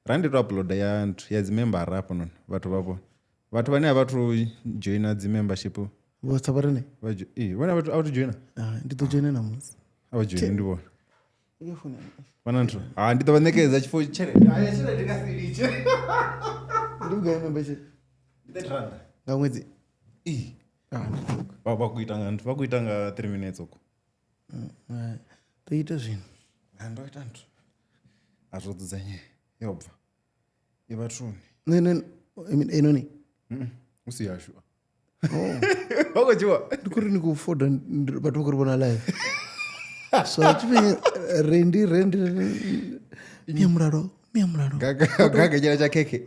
randi to uploada ya dzimember apo non vhathu vapo vhathu vane ava to joina dzi membership Whatsapp vana ava to joina ndi to joina namusi ava joina ndi vona ikafuna vana nthu ndi to vanekeza chifo chelete aya chelete kasiliche ndi ugai membership R30 nga mwedzi vakuitanga 3 minutes uko toita zvinhu ndoita nthu azvodzanye yobva ivatuni inoni usiyashu wakochiwa ndikuri nikufoda vatu vakuri vona live so chipenye rendi miamuraro gagachera chakeke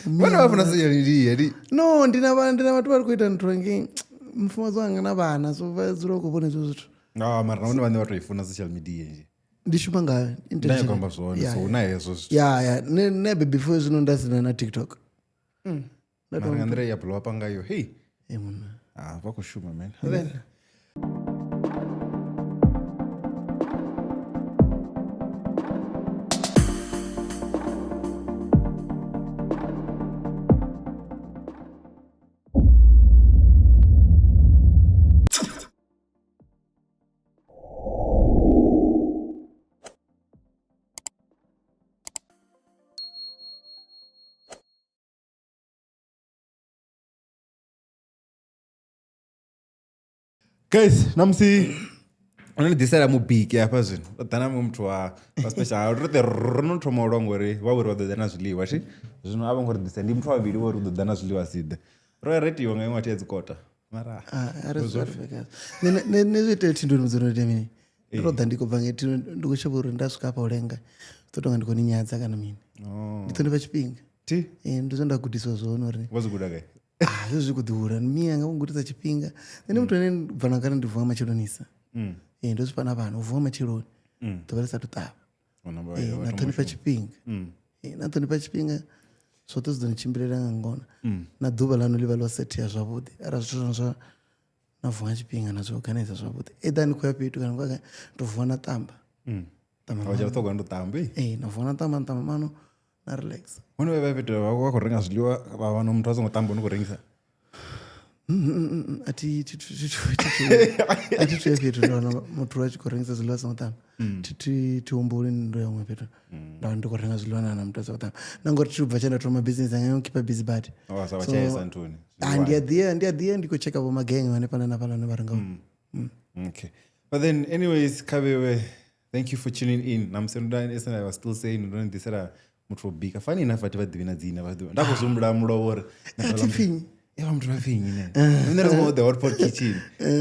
vana vafuna siyanidiye no ndina vatu vari kuita ntorange mufumadzi wanga navana so vadzira kuvona izvo zvithu mara naone vane vatoifuna social media nje ndishuma ngayo ndayakwamba zvone so unayezo zvithu ya nebefore zvino ndasina na tiktok marangandire yapulwa pangayo hey munhu vakushuma man then guys namusi unondidhisira mubhiki apa zvinhu dhana mumuthu waspecial rote rinotoma ulongori vauri vadodhana zviliwa chi zvino avongoridhisa ndi muthu waviri wori kudodhana zviliwa sidhe roeretiwo ngai mwati yedzikota mara nezvete tindonudzonotemini ndinodha ndikubva ngeti ndikuchevuri ndasvika apa ulenga totonga ndikoni nyaya dzakana mini nditone pachipinga ndizondagudiswa zvonori waziguda kai zvozvikudhura miyanga kungutisa chipinga nene muthu ane bvanakana ndivhuwa machilonisa ndosvipana vanhu uvhuwa machiloni tovarisa tutava natoni pachipinga natoni pachipinga zvotozidonichimbirira ngangona nadhuva lanoliva lwasetiya zvavudi ara zvitozva navhuwa chipinga nazvoganaiza zvavudi edha ndikuya petu kana kwaka ndovhuwa natamba vachatogwa ndotambe navhuwa natamba ntamba mano narelax unovevapeto vakurenga zviliwa vavano muthu azongotamba unokurengesa atituya petu ndaona muthu wachikurengesa zviliwa sangotamba tiumburi ndoyamwe petu ndava ndikurenga zviliwa nana muthu asangotamba nangori tiribva chenda toma mabhizinesi anga yokipa busy bad ndiadhiya ndikocheka vo magengi vane pana napana nevarenga okay but then anyways Kabewe, thank you for tuning in namsenudani I was still saying ndonondisira muthu wobhika fani enough vati vadhivina dzina vadhiva ndakuzumbura mulovori tipfinyi muthu vapfinyi ne the hotpot kitchen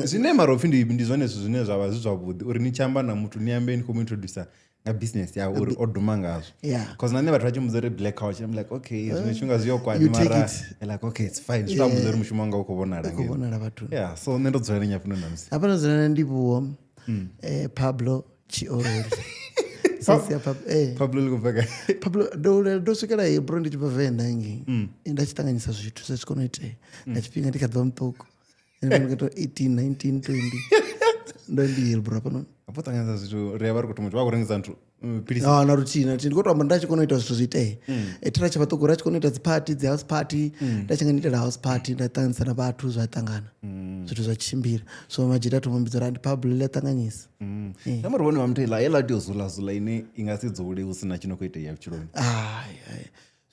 zvine marofi ndizvonesvo zvine zvava zvizvavudi uri nichamba namuthu niyambe ndikomuintroducer ngabusiness yavo uri odhuma ngazvo because nane vathu vachimudzori black couch I'm like okay zvine chunga zviyokwadi mara like okay it's fine zvitamudzori mushumo wanga ukuvonara vathu so nendodzora nenyafuno namsi hapana zvinana ndivuwo Pablo Chiorori Pablo ndosvikira hebro ndichibva vendangi ndachitanganyisa zvithu sezvikonoite ndachipinga ndikabva mutoko 18 19 20 ndondihebro pano apotanganyisa zvithu reva ri kuti muthu wakurengesa nthu narutina ndikotoamba ndachikonoita zvithu zvite tira chavatoko rachikonoita dzipati dzehouse party ndachanganitira house party ndatanganyisa navathu zvatangana zvithu zvachichimbira so majita tomambidzora andi Pablo latanganyisa namurivoni vamutela yelatiozulazula ine ingasidzoude usina chinokuita yachichironi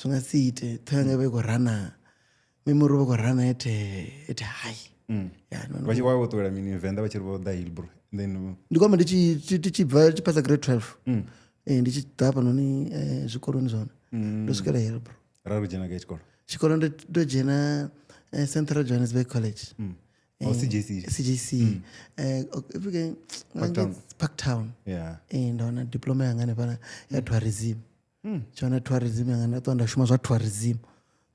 zvingasiite toyange vekurana memuri vekurana ete hai vachiwavotovera mini venda vachiri vathe hillbro then ndikwamba tichibva chipasa grade 12 ndichidha panoni zvikoroni zvona ndosvikira hillbro rarujena kai chikoro ndojena Central Johannesburg College CJC Parktown ndaona diploma yanga nepana yatourism chaona tourism yanga ndatoa ndashuma zvatourism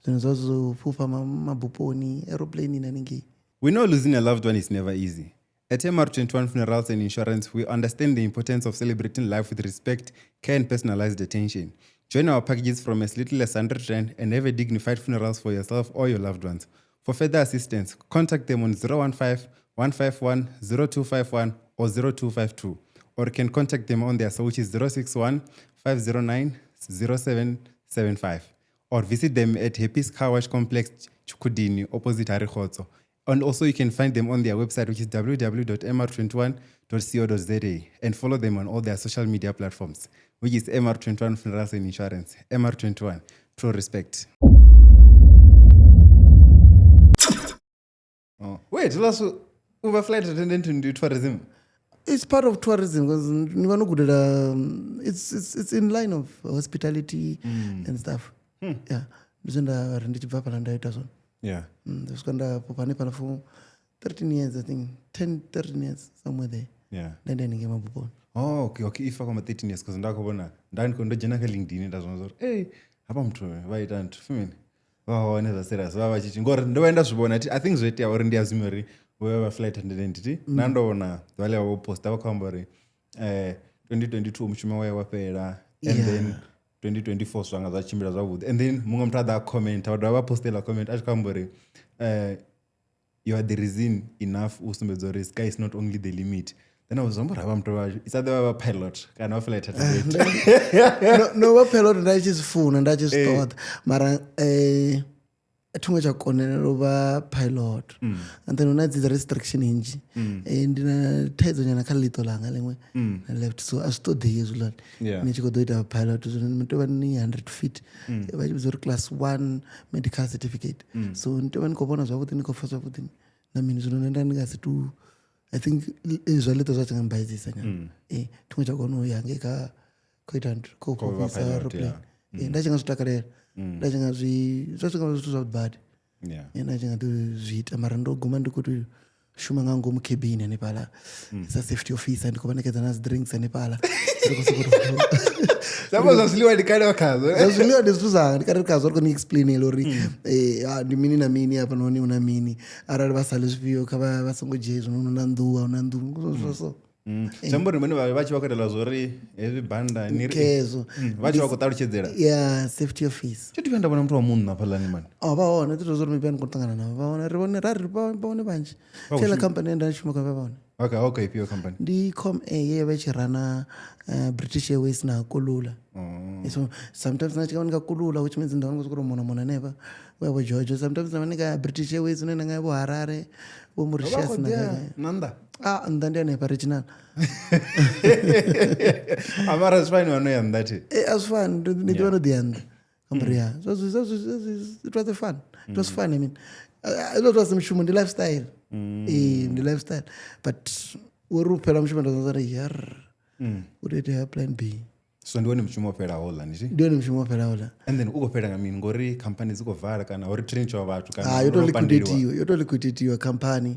zvinhu zvazopfupa mabhuponi aeroplane nanenge. We know losing a loved one is never easy. At MR21 Funerals and Insurance, we understand the importance of celebrating life with respect, care and personalized attention. Join our packages from as little as 100 Rand and have a dignified funerals for yourself or your loved ones. For further assistance, contact them on 015-151-0251 or 0252. Or you can contact them on their cell, which is 061-509-0700 75 or visit them at Happy's Car Wash Complex Chukudini opposite Harikotso. And also you can find them on their website, which is www.mr21.co.za, and follow them on all their social media platforms, which is MR21 Funerals and Insurance. MR21, Pro Respect. Oh. Wait, also Uber flight attendant in tourism. It's part of tourism because it's in line of hospitality and stuff. Yeah. Yeah. There's Popane for 13 years, I think. 13 years, somewhere there. Yeah. Then I came up. Oh, okay. If I come 13 years, because ndakubona ndandikondojena LinkedIn ndazvonzora. Hey, hapa mtu vaita ntu femini. Vaoneza serious vavachichi ngori ndoenda zvibona I think zvoita uri ndiazime uri wewe flight attendant ti nandoona vale vaposta vakaamba uri 2022 mushume waye wapera and then 2024 zvanga zvachimbira zvavhuḓi and then mumwe muthu ada comment vada vapostela comment achikaamba uri you are the reason enough usumbedza uri sky is not only the limit. Then I was rava muthu vacho it's either a pilot kana flight attendant. No pilot ndachizifuna ndachizitoda mara tumwe chakonera va pilot and then unadzidzira restriction inji ndina thaidzo nyana khalito langa lemwe left so asitode yezulani nichikodoita pilot so mutova ni 100 feet vachibzori class 1 medical certificate so nditova nikobona zvakuti nikofa zvakuti namini zvinoenda ndingasitu I think zvaleto zvacho ngambaizisa nyana tumwe chakono yange koita kopofisa aeroplane ndachingazvitakarera ndachingazvitu zvabad ndachingazviita mara ndoguma ndikuti shuma ngangu mukebini anepala safety officer ndikovanekedza nazi drinks anepala zvazviliwa ndikade wakazo zvazviliwa ndizvuzanga ndikade rikazwa riko niexplainele uri ndimini namini apa noni una mini arali vasale zvipiyo kava vasongojezva unona nduwa una ndungu so zvambori mene vachi vakadala zvori ezvibhanda nikezo vachi vakutaruchedzera safety office chotienda bona mtu wa munhu napalani mani vaona titozori mipani kutangana navo vaona rivone rari vaone vanji tela company endachimoka vavaona okay ipiyo company ndicom ye vachirana British Airways na Kulula so sometimes nachikawanika Kulula which means ndawanikosikura mona neva wewe George sometimes navanika British Airways unoenda ngaye vo Harare vo Mauritius nanda ndandia nepa regional amara zvifani vanoyanda ti asfani ndivanodianda kambriya it was fun it was fun I mean it was mshumo ndi lifestyle ndi lifestyle but uri uphela mshumo ndazari yar udete plan B so ndiwone mshumo wapera hola ndichi ndiwone mshumo wapera hola and then ukopera ngamini ngori company zikovhara kana uri training wa vatu kana yotoliquidatiwa company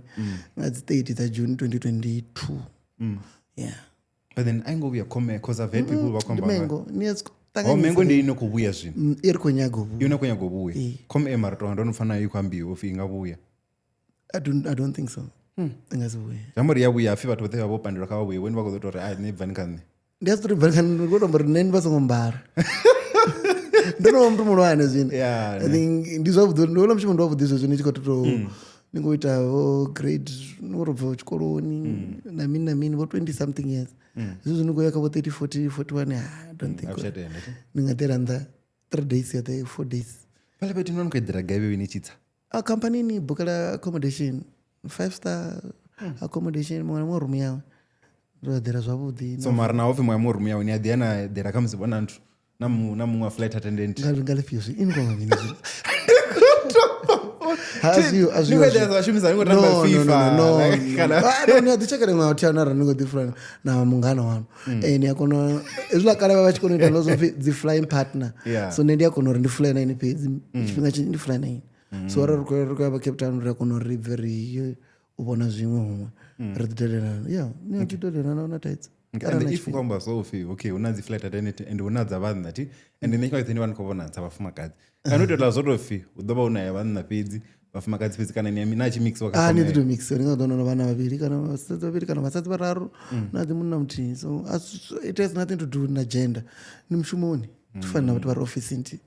ngadzi 30 dza June 2022 yeah but then aingovuya come because I've heard people vakwamba mengo mengo ndi inokuvuya zvino iri konyagovuya inokonyagovuya come marato ndonofana ikwambiwa ufi ingavuya I don't think so ingazivuya zvambori yavuya afi vatu vothe vavopandira kavavuya weni vakozotori nebvanikane ndiyazitori bvanikane kotombori neni vasangombara ndonova mntu mulwane zvino I think ndizvavudzi ndoona mshumo ndovudzi izvozvo nichikototo ningoitavo grade norobva chikoroni namini vo 20 something years izvozvo ningoyaka vo 30 40 41 I don't think ningateranda 3 days yate 4 days pale peti nonkoedhera gaive nechitsa company ni bukala accommodation 5-star accommodation mwana mwa room yawe ndodhera zvavudhi so mara nawo fe mwana mwa room yawe ni adhiana dhera kamuzibona ntu namumwe flight attendant ngalifiyozvi ingomavini ndichekere mwautianara ningodifurana na mungano wano ndiyakona ezvilakarava vachikonoita nozofi dziflying partner so nendiyakona ndifly naini pedzi chipinga chinji ndifly naini so rarikuyava cape town rakona riri very ubona zvimwe humwe ridhidelerana niachidholerana unataidza if ukaamba sofi okay unadzi flight attendant and unadza vanhu nati and nechikaitseni vanikobonanza vafumakadzi kanotola zotofi udova unaya vanhu napedzi vafumakadzi pedzi kana nachimix wakanitomix ndingadonana vana vaviri kana vasatsi vaviri kana vasatsi vararu nadzi munhu namutini so it has nothing to do na gender ni mushumoni tifanira kuti vari office nti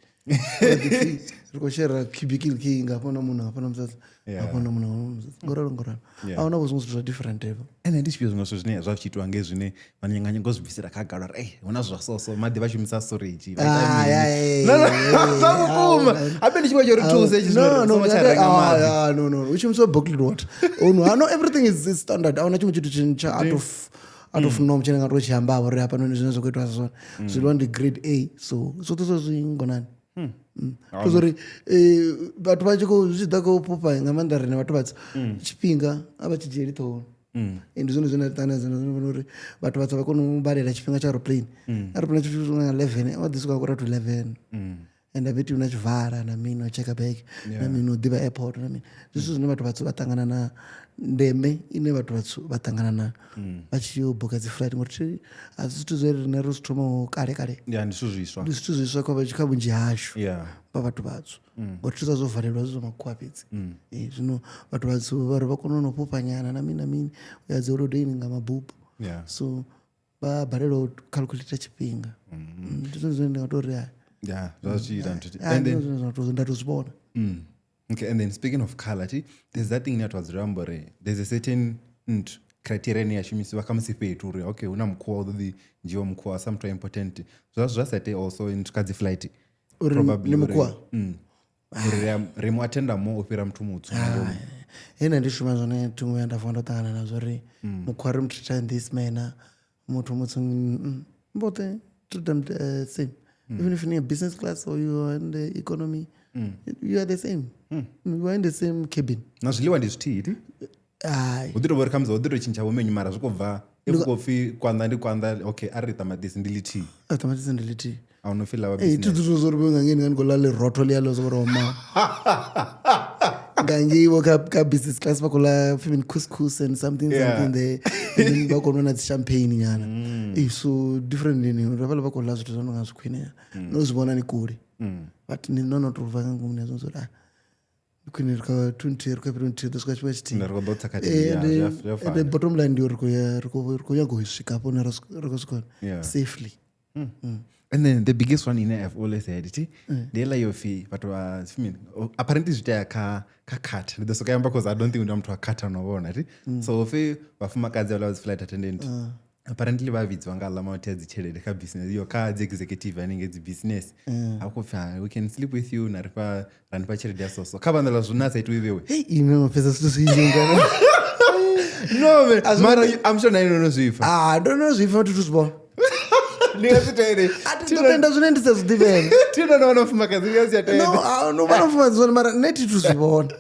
rikoshera cubicle kinga hapana munhu hapana musatsa hapana munhu ngoralo aona kuzongo zviro different evo ende ndizvio zvimwe zvine zvachiitwa ngezvine vanonyanganya ngozibvisira kagara ri una zvasoso madhi vachimisa storage zvakukuma apendi chimwe chorituze no uchimisa booklet what unhu ano everything is standard aona chimwe chitu cha out of norm chenanga rochihamba avo ri apa zvine zvokuitwa zvona zviriwa ndegrade A so tosozvingonani kuzori vatu vachikuzvidza kupupa ngamandarina vatu vatsi chipinga avachijeritou ende zvinhu zvinotanazvinori vatu vatsi vakonobarira chipinga charoplane aroplane chitunga 11 avadzisuka kura to 11 and abeti unachivhara namini wacheka bag namini udiva airport namini zvisu zvine vatu vatsi vatangana na ndeme ine vatu vatsi vatangana na vachiyobhuka dziflight ngoti hazvisitu zverine rusitomo kare ndisituzviswa kwavachikabunji hasho pavatu vatsu ngoti tisazovharirwa zvizomakuapidzi zvino vatu vatsu vari vakononopupanyana namini uyadzeurodiini ngamabhubhu so vabharira kukalkulata chipinga ndizvozvendingatori ndatozvibona. Okay, and then speaking of color, there's that thing that was rambore. There's a certain criteria neyashimisi vakamusipeturi. Okay, una mkua udhi njiwa mkua something important. So that's just that also in tukadzi flight. Probably mkua. Remu attenda mo upira mtu mutsu. Hena ndishuma zone tumwe ndafunda tangana nazo ri mkua rim treat in this manner. Mtu mutsu mbote treat them same. Even if you're in a business class or you are in the economy, you are the same. You are in the same cabin. Nazviliwa ndizviti udhiro vari kamza udhiro chincha womenyu mara zvokobva efukofi kwanda okay ari tamatisi ndiliti tamatisi ndiliti aunofila wa business tuzozorbe ngangeni ngangolale roto lialo zokoroma ngangiwo ka business class bakola femin couscous and something there then bakonona champagne nyana so different ni ravala bakola zvitu zvanonga zvikwinea nozibona ni kuri but ni nono tuva ngumune zonzora kwini rika 20 rika 20 dosika chwa chiti ndarikobotsa kati the bottom line ndio riko kusvika hapo na riko safely. And then the biggest one I've always said it dela yofi but apparently zvita ka cut the so kayamba because I don't think unamtu akata unobona so fe vafumakadzi vala flight attendant apparently vavidzwa ngala mauti dzichelede ka business yo ka executive anenge dzi business akufa we can sleep with you naripa ranipa chelede so kabandala zvonatsa itu iwewe hey ino pesa situziyingana no man I'm sure I don't know zvifa I don't know zvifa tutuzibona ndingasitaire atitenda zvine ndisezvidiveni tinoona vafumakadzi yasiyatenda no vanofumakadzi mara neti tuzibona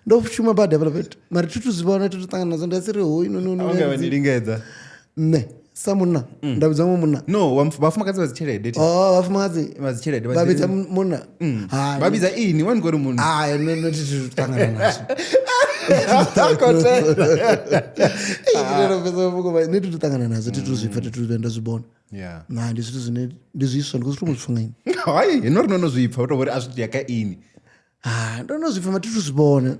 ndokushuma padevelopment mari tituzibona titotangana nazo ndasiri ho inonilingedza ne samuna ndabudza muna no vafumakadzi vazichelede vafumakadzi babidza muna babidza ini wangori munhu noti titotangana nazo neti totangana nazo tituzvifa tituzvenda zvibona ndizvitu zvine ndizviswa ndikuzvitomuzvifungaini hai inorinonozvipfa utovori azviti yakaini ndonozvipfa matituzvibona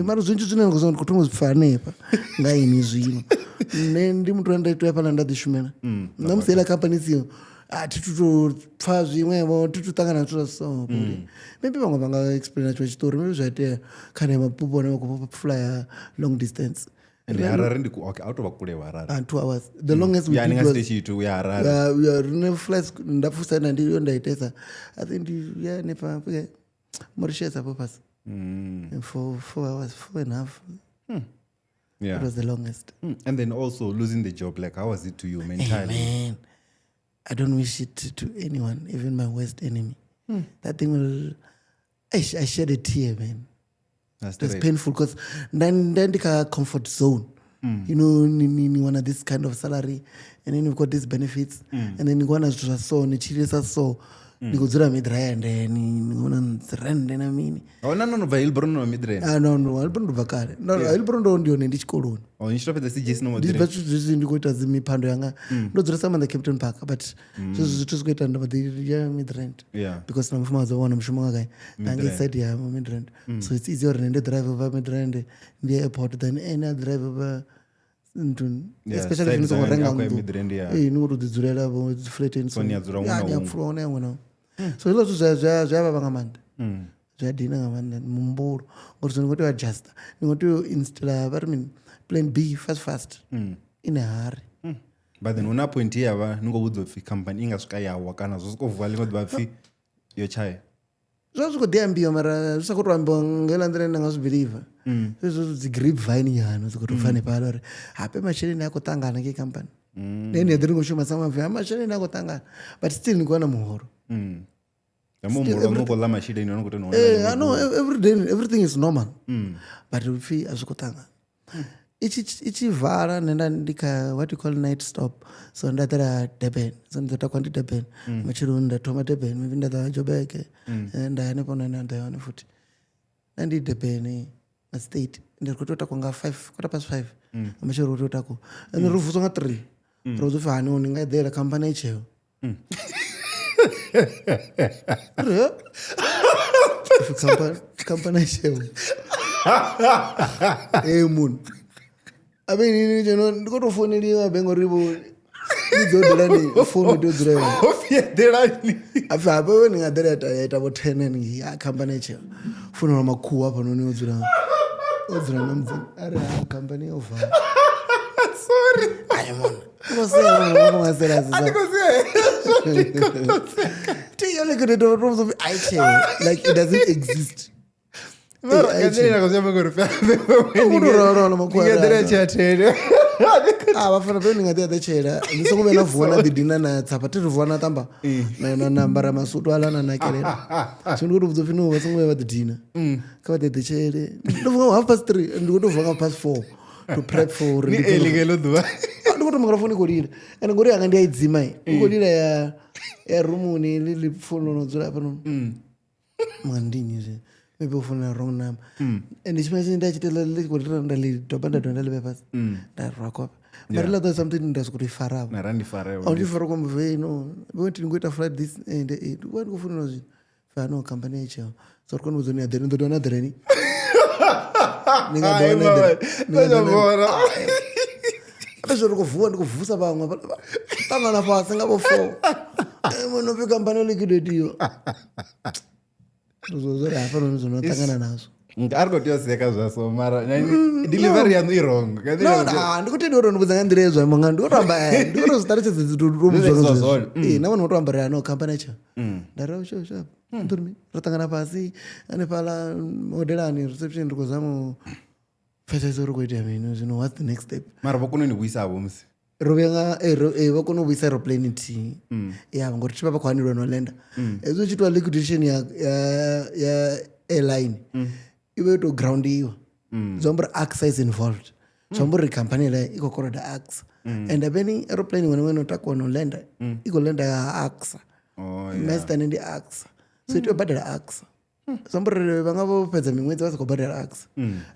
mari zvinji zvinengoza kutomuzvipfa nepa ngaini zvino ndi mutu wandaitoya pana ndadzishumena ndamusiyela companies iyo titutopfa zvimwevo titotangana nacho maybe vamwe vangaexplaina chiva chitori maybe zvaite kana mapupo nemakupflya long distance and Harare out of kule Harare 2 hours the longest we did was Harare we are in flights ndafusana ndiyo ndaitesa I think nepa Mauritius apo pass for 4 hours 4.5 it was the longest and then also losing the job like how was it to you mentally? Hey, man, I don't wish it to anyone, even my worst enemy. That thing will I shed a tear, man. That's painful because then the comfort zone. You know, you want this kind of salary, and then you've got these benefits, and then you want to so, and so, nikudzura midrende nikuona na mini no vailbrono midrende no alibrono bakare no alibrono ndio ndi chikoloni nishitopedza CJS no madrende ndizvo ndikoita zimipando yanga ndodzura sama the Captain Park but zvitu zvikoita ndabadi ya midrende because namufuma zawana mushumo wake nange side ya midrende so it's easier than the drive over midrende the airport than any drive over especially if you go renga midrende nikurudzurela bo flat and so nyadzura una so ilo zvayavava ngamanda zvadhina ngamanda mumburo ngoti ndingoti adjusta ndingoti installa vari mini plan B fast ine hari but then una point yava ningoudza pfi company ingasvika yawa kana zvosikovhuva lingodva pfi yochaya zvazvikodhiyambiwa mara zvisakutoambiwa ngelandira ndangazvibhirivha izvozvo dzigrapevine yano dzikutofane palo ri hape masheleni akotangana kecompany then yadhiringoshuma samabvi amasheleni akotangana but still ndikuwana muhoro everything is normal but pfi hazvikotangana ichivhara nenda ndika what you call night stop so ndatara Durban so ndotakwa ndi Durban machiro ndatoma Durban maybe ndatara Joburg ndayane pona ndayane futhi ndi Durban na state ndikutota kwanga 5:15 machiro utotako and rufuso nga 3 rozo fani uninga dela company cheo company cheo mun abeni njeno ndikotofoneliwa bengoribo ndidzodelani phone ndodzirayo ofyedelani afa apo ningadela yaita bo 10 ni ya company cheo phone makuwa pano ni odzira namdzi ari company over sorry ayimon ngosela tiyo like the rooms of I like it doesn't exist vafana pe ningatiyatachera ndisokuvena vhuwana didina natsapa tirivhuwana tamba nanambara masutu alananakelela zvindikutobvuzopfino vasongova vadidina kavatedechere ndovunga 3:30 ndikutovunga 4:30 to prep for ndikutomangara foni ikolira and ngori yanga ndiyaidzimai ikolira ya rumuni lili foni unodzura pano mandinyi maybe ufuna wrong number and ichimene ndachitela likolira ndalitopa ndadondalipe pasi ndarwakopa marila there's something ndasikutifarapo aundifara kwambuveno wenti ndingoita flight this and wandikufunira zvinhu fano company yecheo so rikoni uzoni adheri ndodona adhereni ndikuvusa vamwe tangana pasi ngavo 4 munopi company liquidatiyo zozori hapano nizonotangana nazo ari kutiyoseka zvaso mara delivery yanu irong ndikuti ndikotondibudzanga ndira yezvamanga ndikotoramba ndikotozitarisedzedzitomuzono navanhu votoambarira no company yacho ndarira shoshapo ndorimi rotangana pasi ane pala modelani reception ndikuzama pfesaiso rikuita mino zvino what's the next step mara vakunondiuyisavo musi rovenga vakunovuyisa aeroplane ti yava ngoti chipapa kwanirwa nolenda ezo chitwa liquidation ya airline iwe to ground iwa zvombori AXA is involved zvombori company la ikokoroda AXA and apeni aeroplane wenotakwa nolenda ikolenda ya AXA master nendi AXA so itobhadhara AXA zvombori vanga vopedza mimwedzi vasakobhadhara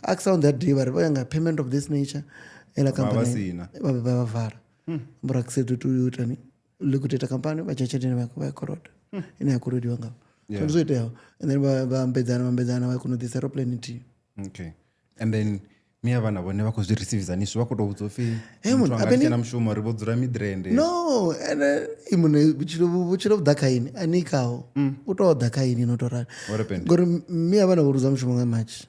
AXA on that day vari vayanga payment of this nature ela company vavavhara mborakisetututani likuteta company vachacheteni vaikoroda ine yakorodiwa ngavo so ndizoita yavo and then vambedzana vakunodhisa aeroplane ti okay and then miya vanhu avo nevakuzvireceivizanisvi vakutoudzofi achena mushumo ri vodzura midrend no ene imunhu uchiro kudhakaini anikawo utowa dhakaini inotorana ngori miya vanhu voruza mushumo ngamachi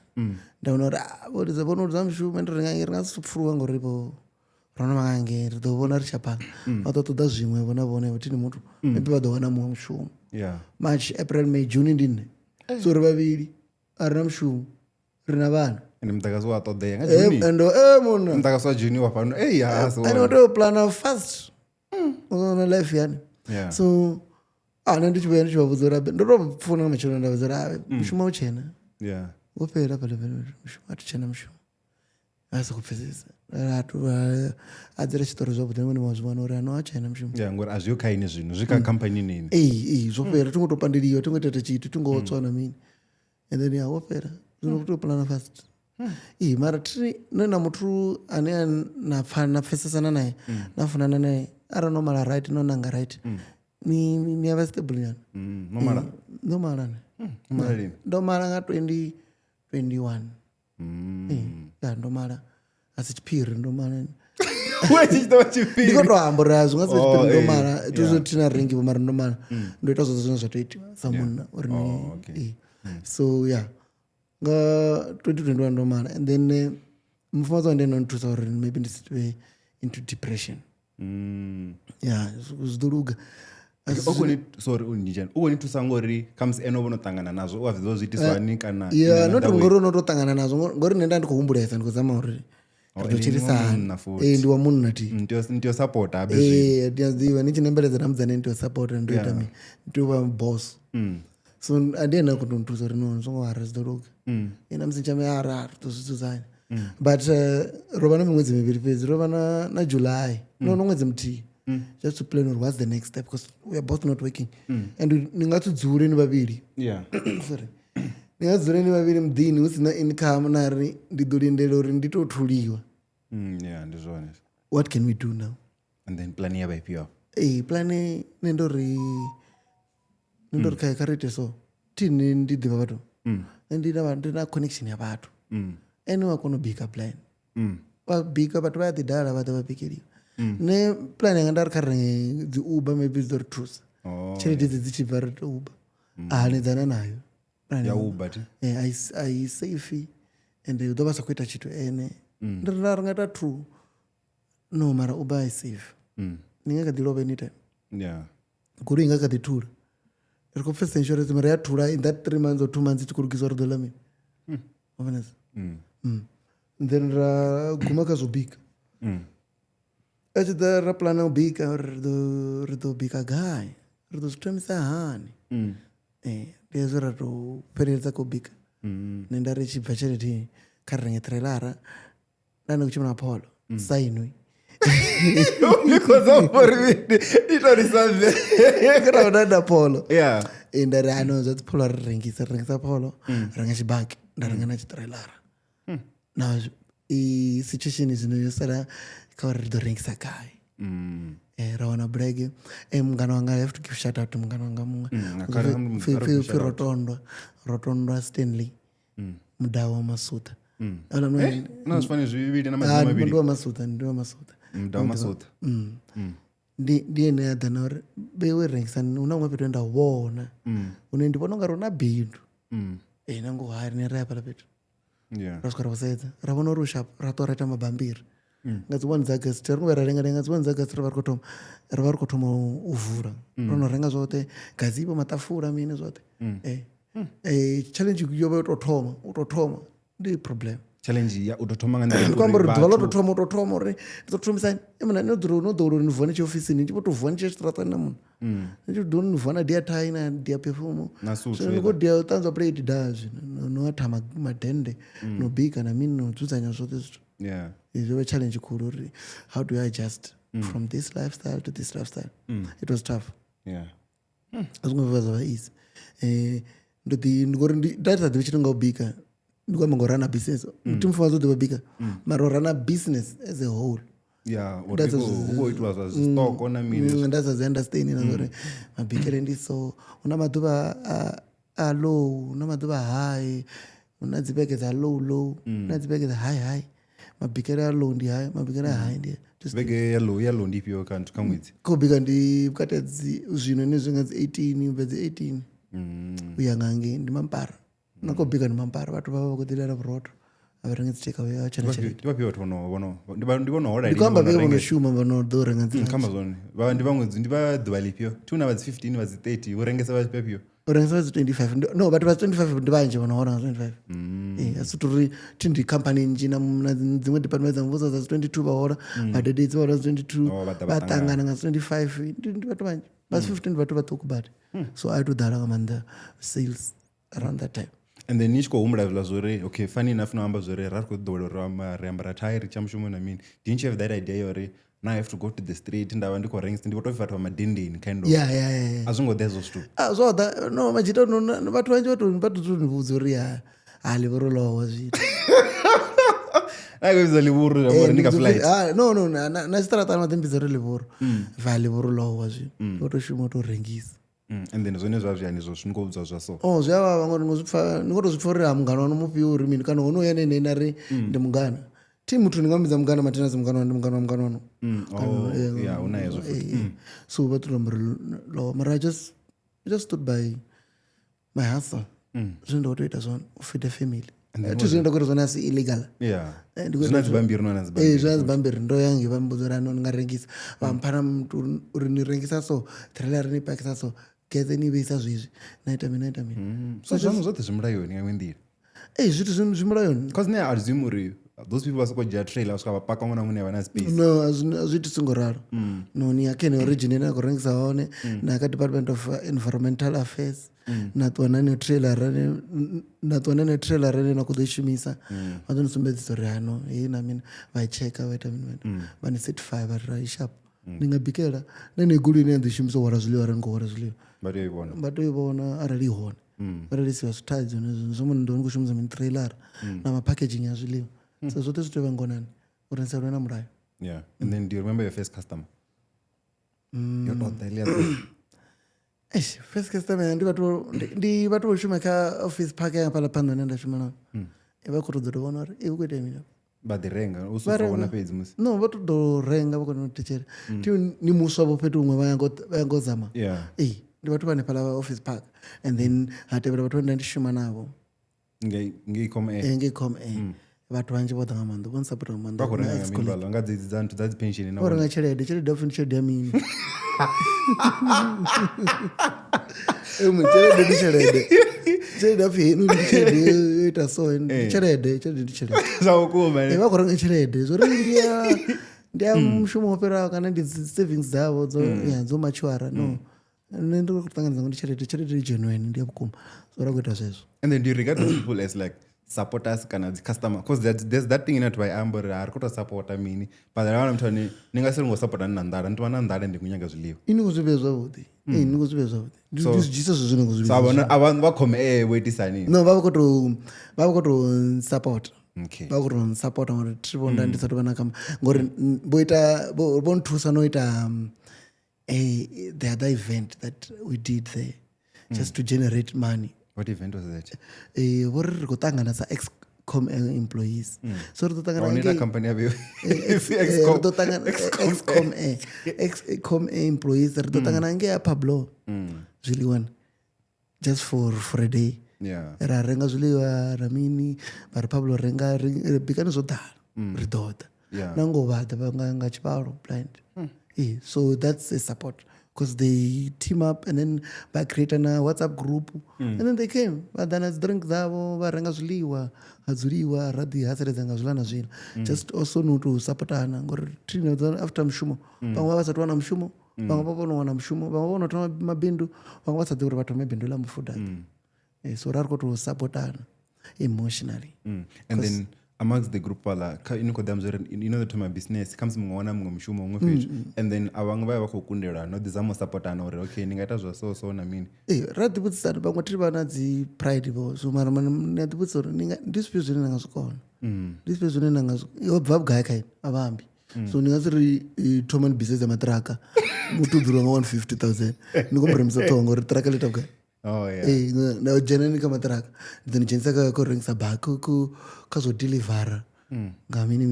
ndaona kuti vonoudza mushumo ringasopfuruwa ngoripo rona vangange ritovona richapanga vatotoda zvimwe vonavone votini mutu maybe vadowana mumwe mushumo March, April, May, June ndine so ri vaviri arina mushumo rina vanhu and mtakazi watodheya munhu mtakazi wajuni wapano anotoplana fast unoona life yani so ana ndichivuya ndichivabvudza rabe ndotofona machiro ndavudza rave mushumo uchena wopera palevelu mushumo atichena mushumo asi kupfesesa adzira chitori zvakuti nemwe mazuva ori ano achena mushumo ngori azviyokaini zvinhu zvikakampanyi nini zvopera tingotopandiriwa tingotoita chiti tingotswana mini and then wopera zvinokutoplana fast mara tiri nenamuturu ane napfesesana naye nafunana naye ari nomala right nonanga right ni ava stable yani nomala ndomala nga 2021 ndomala asi chipiri ndomala wechichitava chipiri ndikotohamba razvo ngasi chipiri ndomara tozotina ringi vomari ndomara ndoita zvozo zvino zvatoitiva samunna urini so yeah nga 2021 ndomara and then mufuma tsa ndinontusa uri maybe ndisitwe into depression yeah zvidoruga ugonitusa ngori comes eno vonotangana nazvo wavhizo zviitiswani kana notongori unototangana nazvo ngori nenda ndikuhumburaisa ndikuzama uri ritochirisana ndiwa munhu nati ndiyosapota abeziva nichinemberedzera mudzane ndiyosapota ndoita mi ndova boss so andienda kutontusa uri nonzongowara zvidoruga ina musinchameyara tozvitutsanya but rova nomwedzi miviri pedzi rova najuly nomwedzi mutii just to plan what's the next step because we are both not working and ningatsudzure ni vaviri sorry ningatsudzure ni vaviri mudhini usina income nari ndidolindela uri nditothuliwa ndizvone what can we do now and then plan yavaipiwa plan nendori kaikarete so tini ndidiva vato ndina connection yavato anyone konobika plan vabika vatu vayatidhala vata vabikiriwa neplan yanga ndari karire dziuber maybe dzitori truce chelete idzi dzichibva ritouber hanedzana nayo aisafe and udovasa kuita chito ene ndirina ringata true no mara uber aisafe ningakadhilova anytime guru ingakadhitura iri kufirst insurance mari yatura in that 3 months or 2 months tikurukiswa ridola mini ofanesa then raguma kazobika achida raplana ubika ritobika gai ritozvitomisa hani ndezvo ratopereredza kubika nenda richibva chereti kariringe trailara dani kuchimuna apollo sainwi itorisazekaraudanda apollo ndari anonza tipolo riringisa apollo ringa chibaki ndaringa nachitrailara now situation zinoyosara kavari ridoringisa gai rawana brege mungano wanga I have to give shout out to mungano wanga mumwe rotondwa Stanley mudau wamasuta ndiene adhana uri bewerengisani una umwe petu enda wona unendibona unga rona bindu nangohari neraya pala petu raswika ravasaedza ravona rusha ratoraita mabhambiri ngazi 1 August ringuva rarenga ngazi 1 August rivari kutoma uvhura rinorenga zvote gazi ipo matafura mine zvote challenge yova utotoma ndi problem challenge utotoma kwamba riduva lototoma utotoma uri ndizototomisani emuna nodhoro nivhuwa nechiofisini ndipotovhuwa nechestratani namunhu ndichodhoro nivhuwa nadia tai nadia pefumo ndikodia utanzwa plate da zvino nowata madhende nobika namini nodzudzanya zvote zvito izvova challenge kuru uri how do I adjust from this lifestyle to this lifestyle it was tough azvingova zvava easy ndatadzi vichitonga ubika ndikwamba ngorana business timufuma zoti vabika mari orana business as a whole ndazaziunderstandi nazori mabhikire ndiso una maduva alow una maduva high una dzibege dza low una dzibege dza high mabhikire alow ndi high mabhikire high ndi bege yalow ndipiwo kantu kamwedzi kobika ndi bukatadzi zvino nezvingadzi 18 ubedzi 18 uyangange ndimampara nakobika ndimampara vatu vava vakudilera vuroto avarengedzicheka vachanacherekamba vevonoshuma vanodhorenga ndivadhuva lipiyo tiuna vadzi 15 vadzi 30 urengesa vachipepiyo urengesa vadzi 25 no but vadzi 25 ndivanje vanohora 25 asi turi tindi kampani njina dzimwe department dzanguvuza zadzi 22 vahora madededzi vahora 22 vatangana nga 25 ndivatu vanje vadzi 15 vatu vatoko but so aitodhara kamanda sales around that time and then nichikohumura vila zvore okay funny enough nohamba zvore rari kudhorora riamba ratairi chamushumo namini didn't you have that idea yore now I have to go to the street ndava ndikorengesa ndikotofata pamadendeni kind of azvingodha zvosvitu zvoda no majita vatu vanje vatotundibudza uri halivorolawa zvito nasitarata madembiza relivoro valivorolawa zvino votoshuma torengisa and then zvone zvazviyanizvo zvinongoudza zvaso zvava vangoti ndingotozvipfa uri hamungano wanomupiwa uri mini kana unouya nenenari ndimungana ti muthu ndi nga mudza mungana matenasi mungana wanu unayezo so vha ṱoḓa mbri mara I just stood by my hustle zwine nda khou tea ita zwone u feed a family thi zwine nda khou ita zwone asi illegal zwina dzibambiri nona zwina dzibambiri ndo ya nge vha mbudza uri ano ni nga rengisa vha mphana muthu uri ni rengisa so trailer ni pakisa so geze ni vheisa zwezwi na ita mini so zwangu zwoṱhe zwi mulayoni nga nwe nḓila zwithu zwi mulayoni because ne I assume uri those people vasoko dzhia trailer vasika vapaka ṅwana ṅune vha na space no azwi iti singo ralo no ni akhe ne origin ine na khou rengisa hone na kha Department of Environmental Affairs na ṱuwa na ne trailer rane na khou ḓo i shumisa vha ḓo ni sumbedzisa uri hano hei na mini vha i checka vha ita mini vha ni certify vha ri sharp ndi nga bikela na ne goloi ine ya ḓo shumisa u hwala zwiḽiwa arali ni khou hwala zwiḽiwa vha tea u vhona arali i hone arali siwa zwithaidzo zwone ndo ni khou shumisa mini trailer na mapackaging ya zwiḽiwa so zwoṱhe zwi tea u vha ngonani uri ni sa lwe na mulayo. And then do you remember your first customer? Yo tou ḓa first customer ndi vhathu vho shuma kha office park ya phala phanḓa hune nda shuma nao vha khou ṱoḓa u vhona uri hu khou itea mini vha ḓi renga u sofa vhona fhedzi musi no vha ṱoḓa u renga vha kona u thetshela ti ni muswa vho fhethu huṅwe vha ya ngo zama ndi vhathu vhane phala office park and then ha tevhela vhathu vhane ndi shuma navho ngei com vhathu vanzhi vho ḓa nga maanḓa vho nsapota nga maanḓa vha khou renga nga mini vhaḽa nga dzedzi dza nthu dza dzi pension vho renga tshelede ya pfhi ndi tshelede ya mini tshelede apfhi henu ndi tshelede yo ita so tshelede ndi tshelede vha khou renga tshelede zwo ri ndi ya mushumo wo fhiraho kana ndi savings dzavho dzo matshuara no nṋe ndi khou ṱanganedza ngo ndi tshelede i genuine ndi ya vhukuma zwo ra khou ita zwezwo. And then do you regard those people as like supporters kana dzi customer because there's that thing inati vha amba uri hari khou tou supporta mini but ravana muthu ane ni nga si ri ngo supporta ni na nḓala ndi vha na nḓala ndi khou nyaga zwiḽiwa ini khou zwi vhea zwavhuḓi ni khou zwi vhea zwavhuḓi ndi zwi dzhisa zwezwo ni khou zwi vhea so vha khome vho itisa nini no vha khou tou support vha khou tou support ngori thi vhonda ndi sathu vha na kama ngori vho nthusa no ita the other event that we did there just to generate money. What event was that? Vho ri khou ṱangana sa excom employees so ri ḓo ṱangana company ya excom employees ri ḓo ṱangana ngei Pablo zwiḽiwani just for a day ra renga zwiḽiwa ra mini vha ri Pablo renga bikani zwo ḓala ri ḓo ḓa na ngo vha ḓa nga tshivhalo blind so that's a support because they team up and then vha create a WhatsApp group and then they came vha ḓa na dzi drink dzavho vha renga zwiḽiwa ha dzuliwa ra ḓi haseledza nga zwiḽa na zwiḽa just also no to supportana ngori after mushumo vhaṅwe vha sathu wana mushumo vhaṅwe vha vhono wana mushumo vhaṅwe vhono thoma mabindu vhaṅwe vha sa ḓivhi uri vha thome bindu ḽa mufudaḓi so ra ri khou tou supportana emotionally and then amongst the group pala ini khou ḓa mzori the thoma business khamusi muṅwe wana muṅwe mushumo muṅwe fhethu and then vhaṅwe vha khou kundelwa no ḓizama u supportana uri okay ni nga ita zwa so na mini ra ḓivhudzisana vhaṅwe thi vha na dzi pride vho so mara ni a ḓivhudzisa uri ndi zwifhio zwine na nga zwi kona ndi zwifhio zwine na nga yo bva vhugai kha ini a vha ambi so ni nga si ri thoma ni business ya maṱiraka muthu u bviriwa nga 150,000 ni khou muremisa ṱhoho ngori ṱiraka ḽi ita vhugai na dzhena ni kha maṱiraka ndi ḓo ni dzhenisa kha u rengisa baki kha zwo delivera nga mini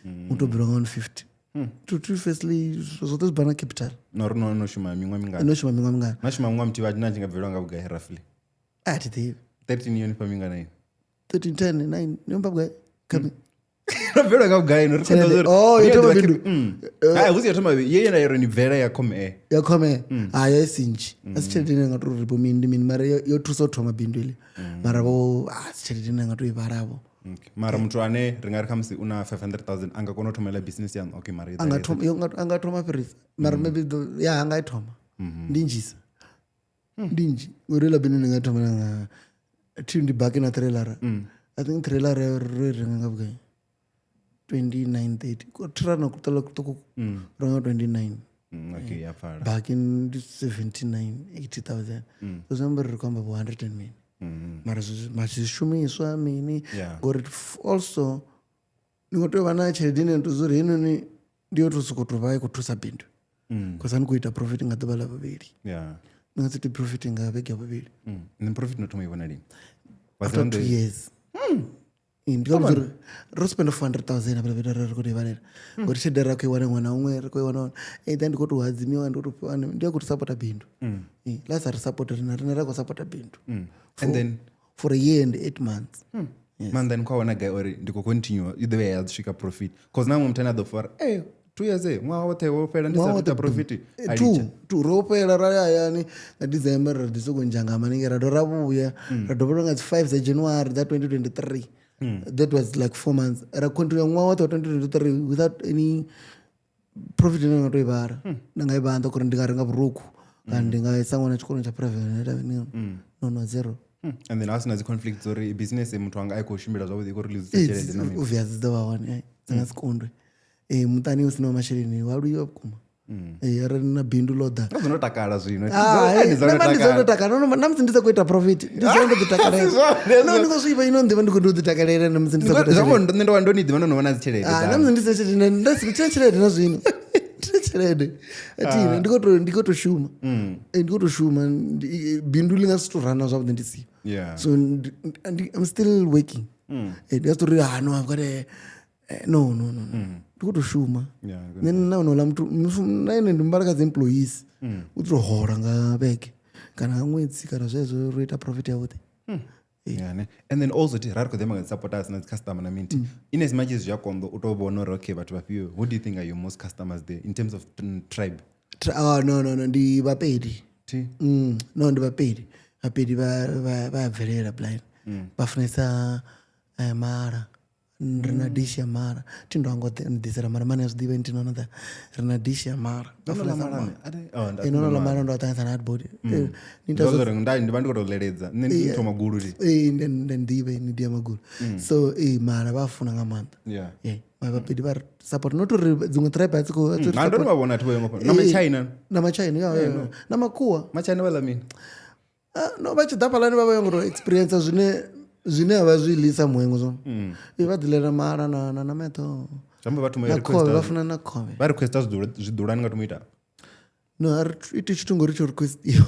muthu u bviriwa nga 150 firstly zwoṱhe zwi bva na capital nori no shuma miṅwe mingana no shuma miṅwe mingana na shuma miṅwe muthihi na tshi nga bvelwa nga vhugai roughly a thi ḓivhi 13 yoni pa mingana ini 13 10 9 ni mpa vhugai kami bvelwa nga vhugai no ri khou ḓa uri yo thoma bindu husi yo thoma yeye na yero ni bvela ya khome ya isinji asi tshelede ine nga tou ri bo mini ndi mini mara yo thusa u thoma bindu ile mara vho asi tshelede ine nga tou i vharavho mara muthu ane ri nga ri khamusi una 500,000 anga kona u thomela business yanu okay mara anga thoma fhirisa mara maybe ya anga i thoma ndi njisa ndi nji uri la bindu ni nga thomela nga thi ndi baki na trailer I think trailer ri renga nga vhugai 2930 trana kutala kutoku ronga 29 okay ya phala back in 79,000 so sombe ri kwamba 100 and mini mara mazvishumiswa mini ngori also ni ngo tovha na tshelede ine ntozori henoni ndiyo tosokotovai kuthusa bindu because ani kuita profit nga ḓuvha ḽa vhuvhili ni nga sithi profit nga vhege ya vhuvhili and profit no thoma ivona lini after 2 years ndikazori rospenda 400,000 apa vita rari kuti valera ngoti chede rako iwane mwana umwe riko iwana then ndikotohadzimiwa ndotopiwa ndiya kuti sapota bindu lazari sapota rina rako sapota bindu and then for a year and 8 months man then kwaona guy ori ndiko continue either way azvika profit cause namwe mutana for 2 years mwa wote wopera ndisapita profit tu ropera rayani December radisokunjanga maningi radorabuya radopera 5 za January that 2023 that was like 4 months rakontinue mwa wote 2023 without any profit ndingatoibara ndingaibanda kuri ndingarenga buruku kandi ndingaisangana chikoro cha private no zero and then asina zi conflicts ori business mtu anga aikoshimbira zvavo iko release challenge nami obviously the one dzangasikondwe mutani usina masheleni waruiwa kuma arina bindu loda unotakara zvino ndizanotakara namusindisa kuita profit ndizondodzitakara ndingosvipa inondiva ndikundodzitakarira namusindisa ndonidzi vanonoona zichelede namusindisa chete chirede nazvino chirede atina ndikotoshuma ndikotoshuma bindu lingasitotorana zvavo ndisiya so I'm still working ndikazitori hano I've got a no ndikotoshuma naonola mtu naine ndimbarakazi employees utohora ngaveke kana mwedzi kana zvezvo roita profit yavote and then also rari kudema support us as customer na minti in as much as yakombo utobona okay but vapiwe who do you think are your most customers there in terms of tribe no ndivapedi no ndivapedi vapedi vabverera blind vafunisa mara rina dish ya mara tindo angodhisira mara mane azvidiva ndinoona rina dish ya mara inonola mara ndo atangisa naatbody ndivandikotoleredza ntomaguru ndive nidiya maguru so mara vafuna ngamanda vapedi vari support notori dzimwe tribe atsikandonivavona namachina namakuwa machina valamini no vachidhapalani vavayongoro experience zvine havazvilisa mwengo zo vadzilera mara nameto vafuna nakove varequesta zvidhurani ngatomuita no iti chitongori chorequestiwa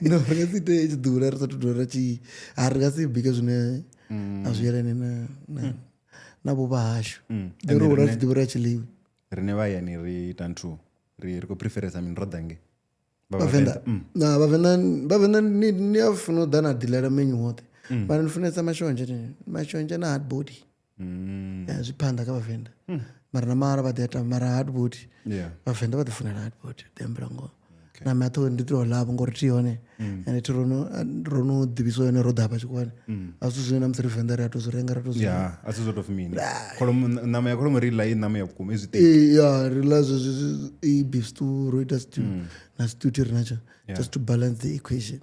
no ringasiite chidhura risatodhura harikasibhike zvine hazviyerani navova hasho roura chidhura chiliwe rine vayani ritantu riri kupreferesa min rodhange vavenda niafuna udhana dhilera menyu wote vana ndifunesa mashonje nahardbody zvipanda kavavenda mara namara vadeta mara hardbody vavenda vadifunira hardbody dembirango namato nditirolavo ngori tiyone ande tironodhiviswa yone rodha pachikwane asi zvino musirivhenda ratozorenga asizotofumini nama yakolomorila inama yakukuma rila zvezvo beef stew roita stew nastew tiri nacho just to balance the equation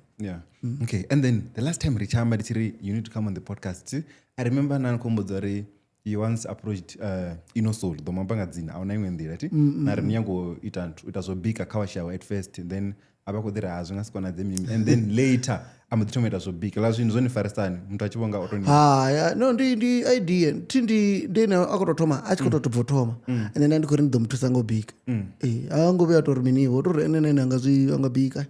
okay and then the last time richamba ndichiri you need to come on the podcast I remember nanokombodza ri you once approached Inosol domambangadzina auna imwe ndira ti nari nyangoita zobika kawashawa at first then abakodera hazvingasikwana dzemimi and then later amadzitomaita zobika lazvo ndizonifarisani muntu achivonga otoni no ndi idea tindi ndena akototoma achikototobvotoma and then andikori ndidomutosangobika angove atori minivo otori enenene angabika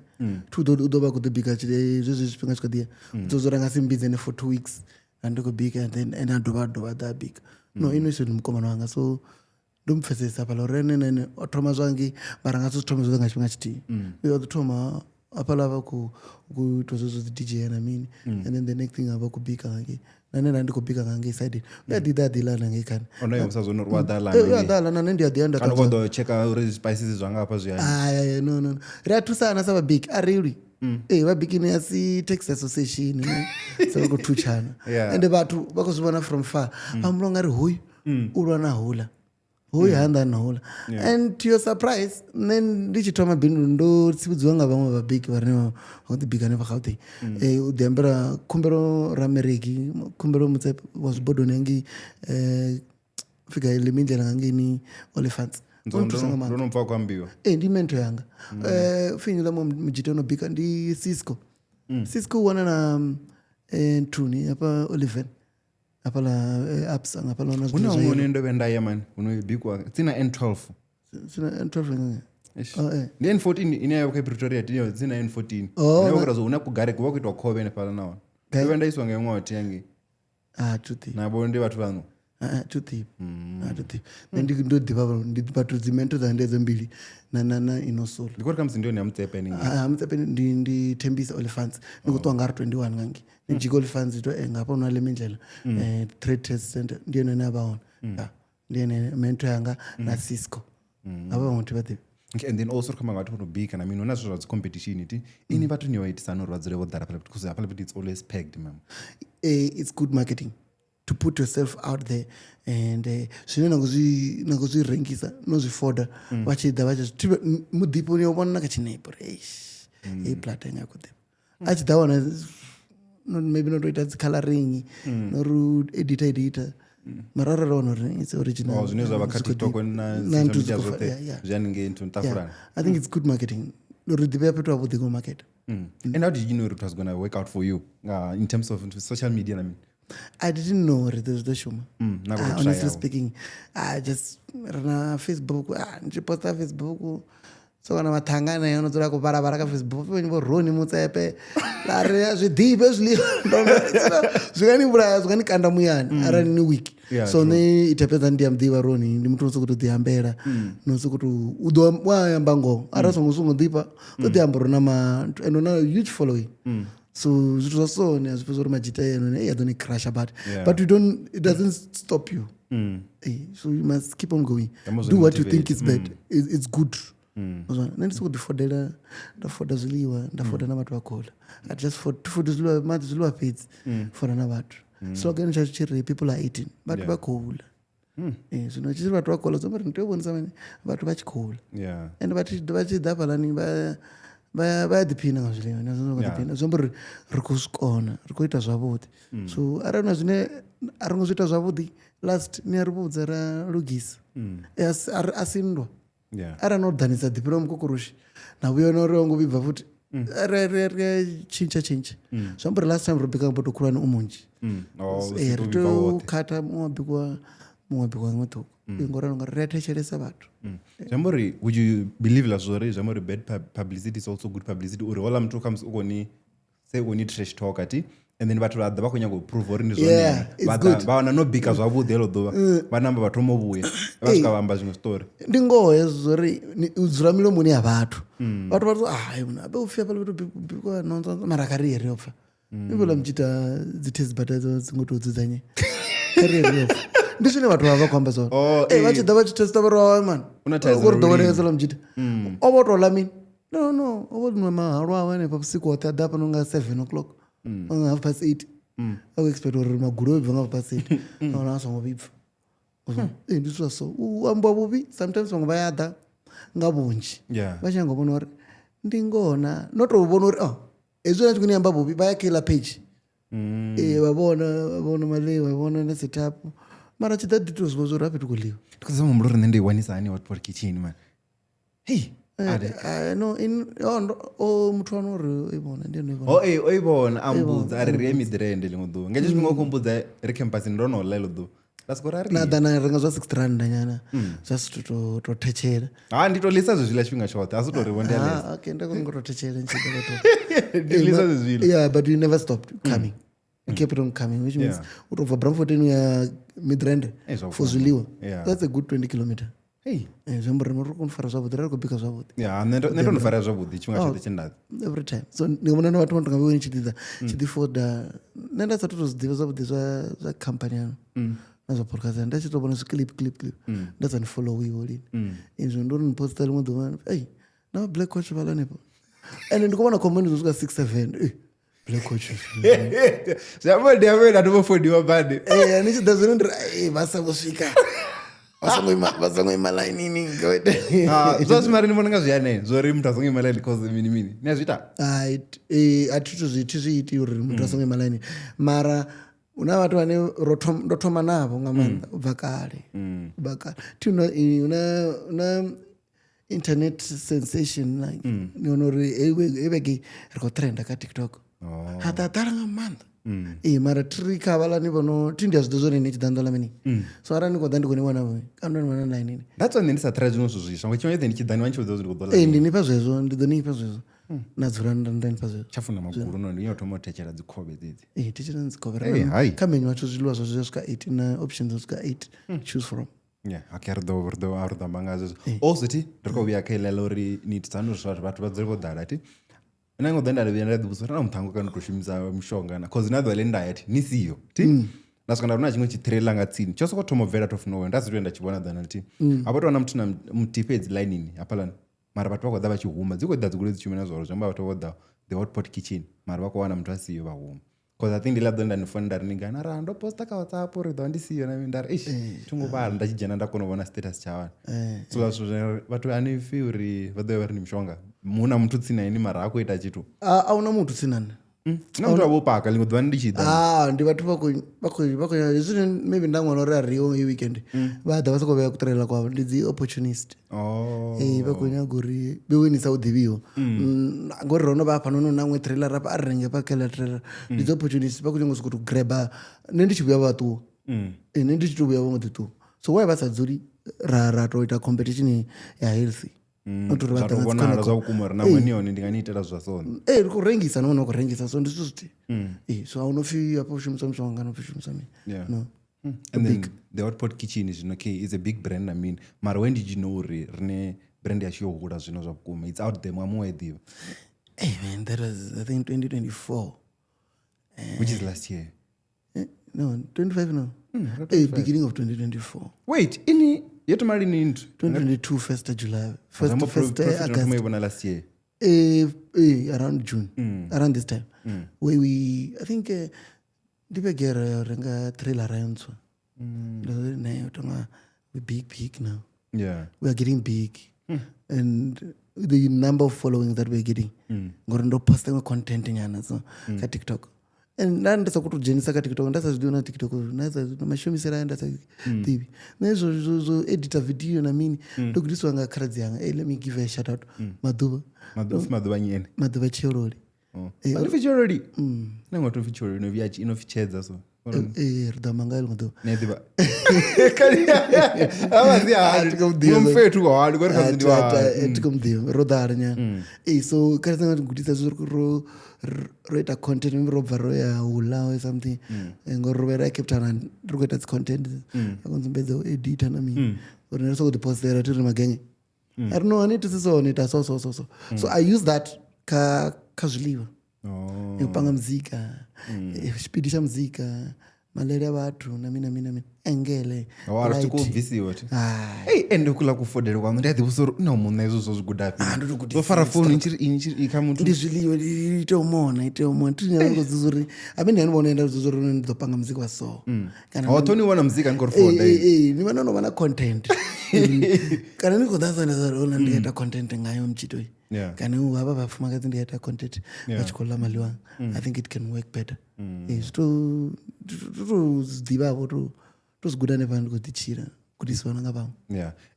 tudova kudobika chide zvizvi zvipinga chikadiya udzozora ngasimbidze for 2 weeks andikubika and then andobva dabika no inoisho ndimukomana wanga so ndomupfesesa palorenenene otoma zvangi mara ngasozitoma zvozenga chipinga chitii uye wadzitoma apalava kuitozvozvo dj yanamini and then the next thing ava kubika ngange nanena andikubika ngange side uyadhidadhila nange kani onayomusazonorwadhalana nendiadhiandakanokodocheka uri spices zvangapa zviyani no ratusana savabiki arili vabiki neasi tax association savakutuchana ende vatu vakuzvivona from far vamulonga ri huyu urwa nahula huyu handa nahula and to your surprise then ndichitoma bindu ndotsividziwa nga vamwe vabiki varine vakutibika nevagautei udhiambira kumbiro ramereki kumbiro mutsepe wazvibodo nengi fika limindlela ngangeni olephants ndonomva kwambiwa ndimento yanga finyula mujita unobhika ndi cisco uwana na ntuni apa oliven apala apsa ngapala unonendo vendaya mani unobhikwa tsina N12 ndi N14 inayo kwa Pretoria tiyo tsina N14 nayo kurazo una kugare kuva kuitwa khove nepala nawo vendaiswa ngemwati yangi truth nabo ndi vathu vano truth ndodhiva tudzimento dzandedze mbili na inosolo ndikoti kamzi ndiyo neamutsepe amutsepe ndithembisa olifants ndikuthiwa ngari 21 ngangi ndijika olifants to ngapha unale mindlela trade test center ndiyo nene abaona ndiyo nene mento yanga na Cisco abaonti vati. Okay, and then also kama ngati kunobika na mimi unazvo zva competition iti ini vathu niwaitisa rwadzire vodhara pala because apala kuti it's always pegged mama. It's good marketing to put yourself out there and zvine nakuzvirengisa nozvifoda vachidha vachitipa mudhipo niwobona nakachinepo plata ingakudhipo achidha wana maybe notoita dzicoloring noru edita mararara wanori it's original zvinezva vakatitoko namedia zvote zvanenge ntafurana. I think it's good marketing noridhipo yapetwa vodhiko market. And how did you know it was going to work out for you in terms of social media? I mean, I didn't know it was the show. Honestly speaking, I just ran Facebook. Posta Facebook. So kana matangana yanotora kuparapara ka Facebook venye roni mutsepe lare zvidhibe zvigani kanda muyani ara ni week so ne itapedza ndiyamdhiva roni ndimutotso kuti dhiyambera notso kuti udo wayamba ngo ara songosungo dhipa kudhiyamba rona and on a huge following so it was so ne azipezora majita yeno ne don't crash about but it doesn't stop you so you must keep on going, do what you think is bad. It's good. Nandisokudifodela ndafoda zviliwa ndafoda navantu vakola just foda zviliwa madzi zviliwa pedzi foda navantu slogan chacho chiri people are eating vantu vakoula zvino chiri vantu vakola zombari ndiyobonisa mane vantu vachikoula and vachidha palani vayadhipina ngazviliwa nazonokadhipina zombari rikusvikona rikuita zvavudi so arana zvine aringozoita zvavudi last niaribudza ralugisa asindwa aranodhanisa dhipiro mukokoroshi nauyonoriongobibva futi chincha zvambori last time robhika mbotokurwa neumunji ritokata mumabhikwa mwetoko ingoranonga riatecheresa vantu zvambori would you believe lazvori zvambori bad publicity is also good publicity uri wala mtu comes ukoni say ukoni trash talk ati and then vatu vadha vakonyangoprove uri ndizvone vawana nobhika zvavudhi elo dhuva vanamba vatomovuya vasvika vamba zvimwe story ndingoho yezvori udzura milomoni yavatu vatu vatu abe ufya pale vitobhikwa nonzonzo mara kariyeri yopfa ivola muchita dzitesbata dzingotodzidzanye kariyeri yopfa ndizvine vatu vava kwamba zvavo vachidha vachitesta varova man uridhoonekesela muchita ovotola mini no ovotinwe maharo awane papusiku wati adha panonga 7 o'clock 8:30 akuexpect uri maguru obva ngapasi 8 aona asongobibva ndiswa so uamba bubi sometimes vamwe vayadha ngavunji vachangobona uri ndingona notobona uri ezvona chikuniamba bubi vayakila page vavona malei vavona nesetup mara chidha details vozo rapid kuliwa tikuzama murori nendeiwanisa ani what kitchen man hey mutu anori oivona oivona ambudza ari remidhirende limwe dhuva ngechipingokumbudza rikempasi ndonola ilo dhuva nadhana ringa zva 60 rand nyana just totechera nditolisa zvezvila chipinga chote asi torivo ndakoningototechera ndilisa zvezvila yeah but you never stopped coming you kept on coming which means utobva Bramford ya Midrand for zviliwa that's a good 20 kilometer zvamborinorikunofara zvavudi rarikubhika zvavudi nendonofara zvavudi chimwe chete chendadzi every time so ndikabona navantu vandingaveni chidhidza chidifoda nendasatotozidhiva zvavudi zvacompany yano nazvapodcast ndachitobona zviclip ndazanifollow iwolini izvo ndoriniposta limwe dhuva nava black watch valanepo and ndikobona comment zvosvika 6-7 black watch zvamodiamena tomofodiwa bade nichidha zvinondira vasangosvika vasongoimalainini zvazvimari ndibonanga zviyanei zvori mutu asongoimalaini because minimini niazvita hatitizviiti uri mutu asongoimalaini mara una vatu vane ndotoma navo ngamanda ubva kare una internet sensation like nionori evege rikotrenda katiktok hatatara ngamanda mara tiri kavalani vano tindia zvido zvone nechidhandola mini so ara nikodha ndikoniwana kandoniwana nainini that's why ndisatira zvino zvozvisva ngechimaite ndichidhani vanchiudza kuti ndikodola ndinipa zvezvo ndidonipa zvezvo nadzura ndani pazvo chafuna maguru ndotomotechera dzikove dzidzi tichira ndzikovera kamenyu wacho zviluwa zvacho zvasvika 8 na options zvasvika 8 choose from okay ardobanga zvezvo also ti ndikauya kailela uri nititsanozva vatu vadziri vodhara ti nangodhandariviandadhibuso rana mutango kanotoshimisa mishongana cause nadhale ndayati nisiyo ti ndasvika ndarona chimwe chitrailer ngatsini chosokotomobvera tofunowe ndazitoenda ndachibona dhana ti apa toona mutuna mutipedzi lainini apalani mara vatu vakodha vachihuma dzikodha dzikuru dzichimena zvaro zvamba vatovodha the hotpot kitchen mara vakowana mutu asiyo vahuma because I think ndilabda ndanifona ndariningana ra ndoposta kawhatsapp ridha ndisiyo nami ndari tingobara ndachijena ndakonovona status chavanhu so lazvo vatu anifi uri vadove vari nimishonga muna mutu tsinaini mara akuita chitu auna mutu tsinani namutu avopaka lingodhivani ndichidha ndi vatu zvino maybe ndamwana uri ariyo iweekend vadha vasakovaya kutraila kwavo ndidzi opportunist vakunyagori bewinisa udhiviwo ngori rono vapanono namwe trailer rapa arirenge pakela trailer ndidzi opportunist vakunyangoswa kuti graba nendichivuya vatuwo nendichitovuya vamwe tu so wai vasadzuri ratoita competition yahealthy kurengisa noona kurengisa so ndisuzviti so aunofi apa ushumisa mushonga anofushumisa no and then the hotpot kitchen is okay is a big brand I mean mara when did you know rine brand yachiyohura zvino zvakuma it's out there mwamuwedhiva man that was I think 2024 which is last year no 25 no beginning of 2024 wait ini yetomari nintu 2022 1st July 1st August last year around June around this time where we I think ndipegera renga trailer rayantswa nayo tonga we big now we are getting big and the number of followings that we're getting ngori ndo posting content nyana so ka TikTok and ndandisa kutojenisa ka TikTok ndasazvidiwa na TikTok namashomisera ndasativi nezvo editor video na mini ndokutiswa nga karadzi yanga let me give a shout out madhuva nyene madhuva cherori inofichorori nangotofichorori inofichedza so ridamangaili madhuva nedhiva avaziyaumfetu kwawadi tikomudhiva rodhara nyana so karisangagutisa zviri roita content robva royahula or something ngori rovera cape town riri kuita dzicontent akonzombedza edita nami uri nerisa kuti postera tiri magenge arino anitisisoonita so I use that kazviliva nekupanga muzika chipidi chamuzika malere avatu nami engele ende kula kufodhera kwangu ndadhiusoro unomuna izvozvo zvigudapiofara foni ikamuntu ndizvilivo iteumona tirinyangodzuzuri abe ndiyanovaonaenda dzuzuri ndizopanga muzika waso toniwana muzika ngorifonda nivanonovanna content kana nikodhasandasaona ndiyaita content ngayo muchitoi kana hava vafumakadzi ndiyaita content vachikolla mali wangu I think it can work better totozidivapo toziguda nevanhu kutichira kuti sivananga vamwe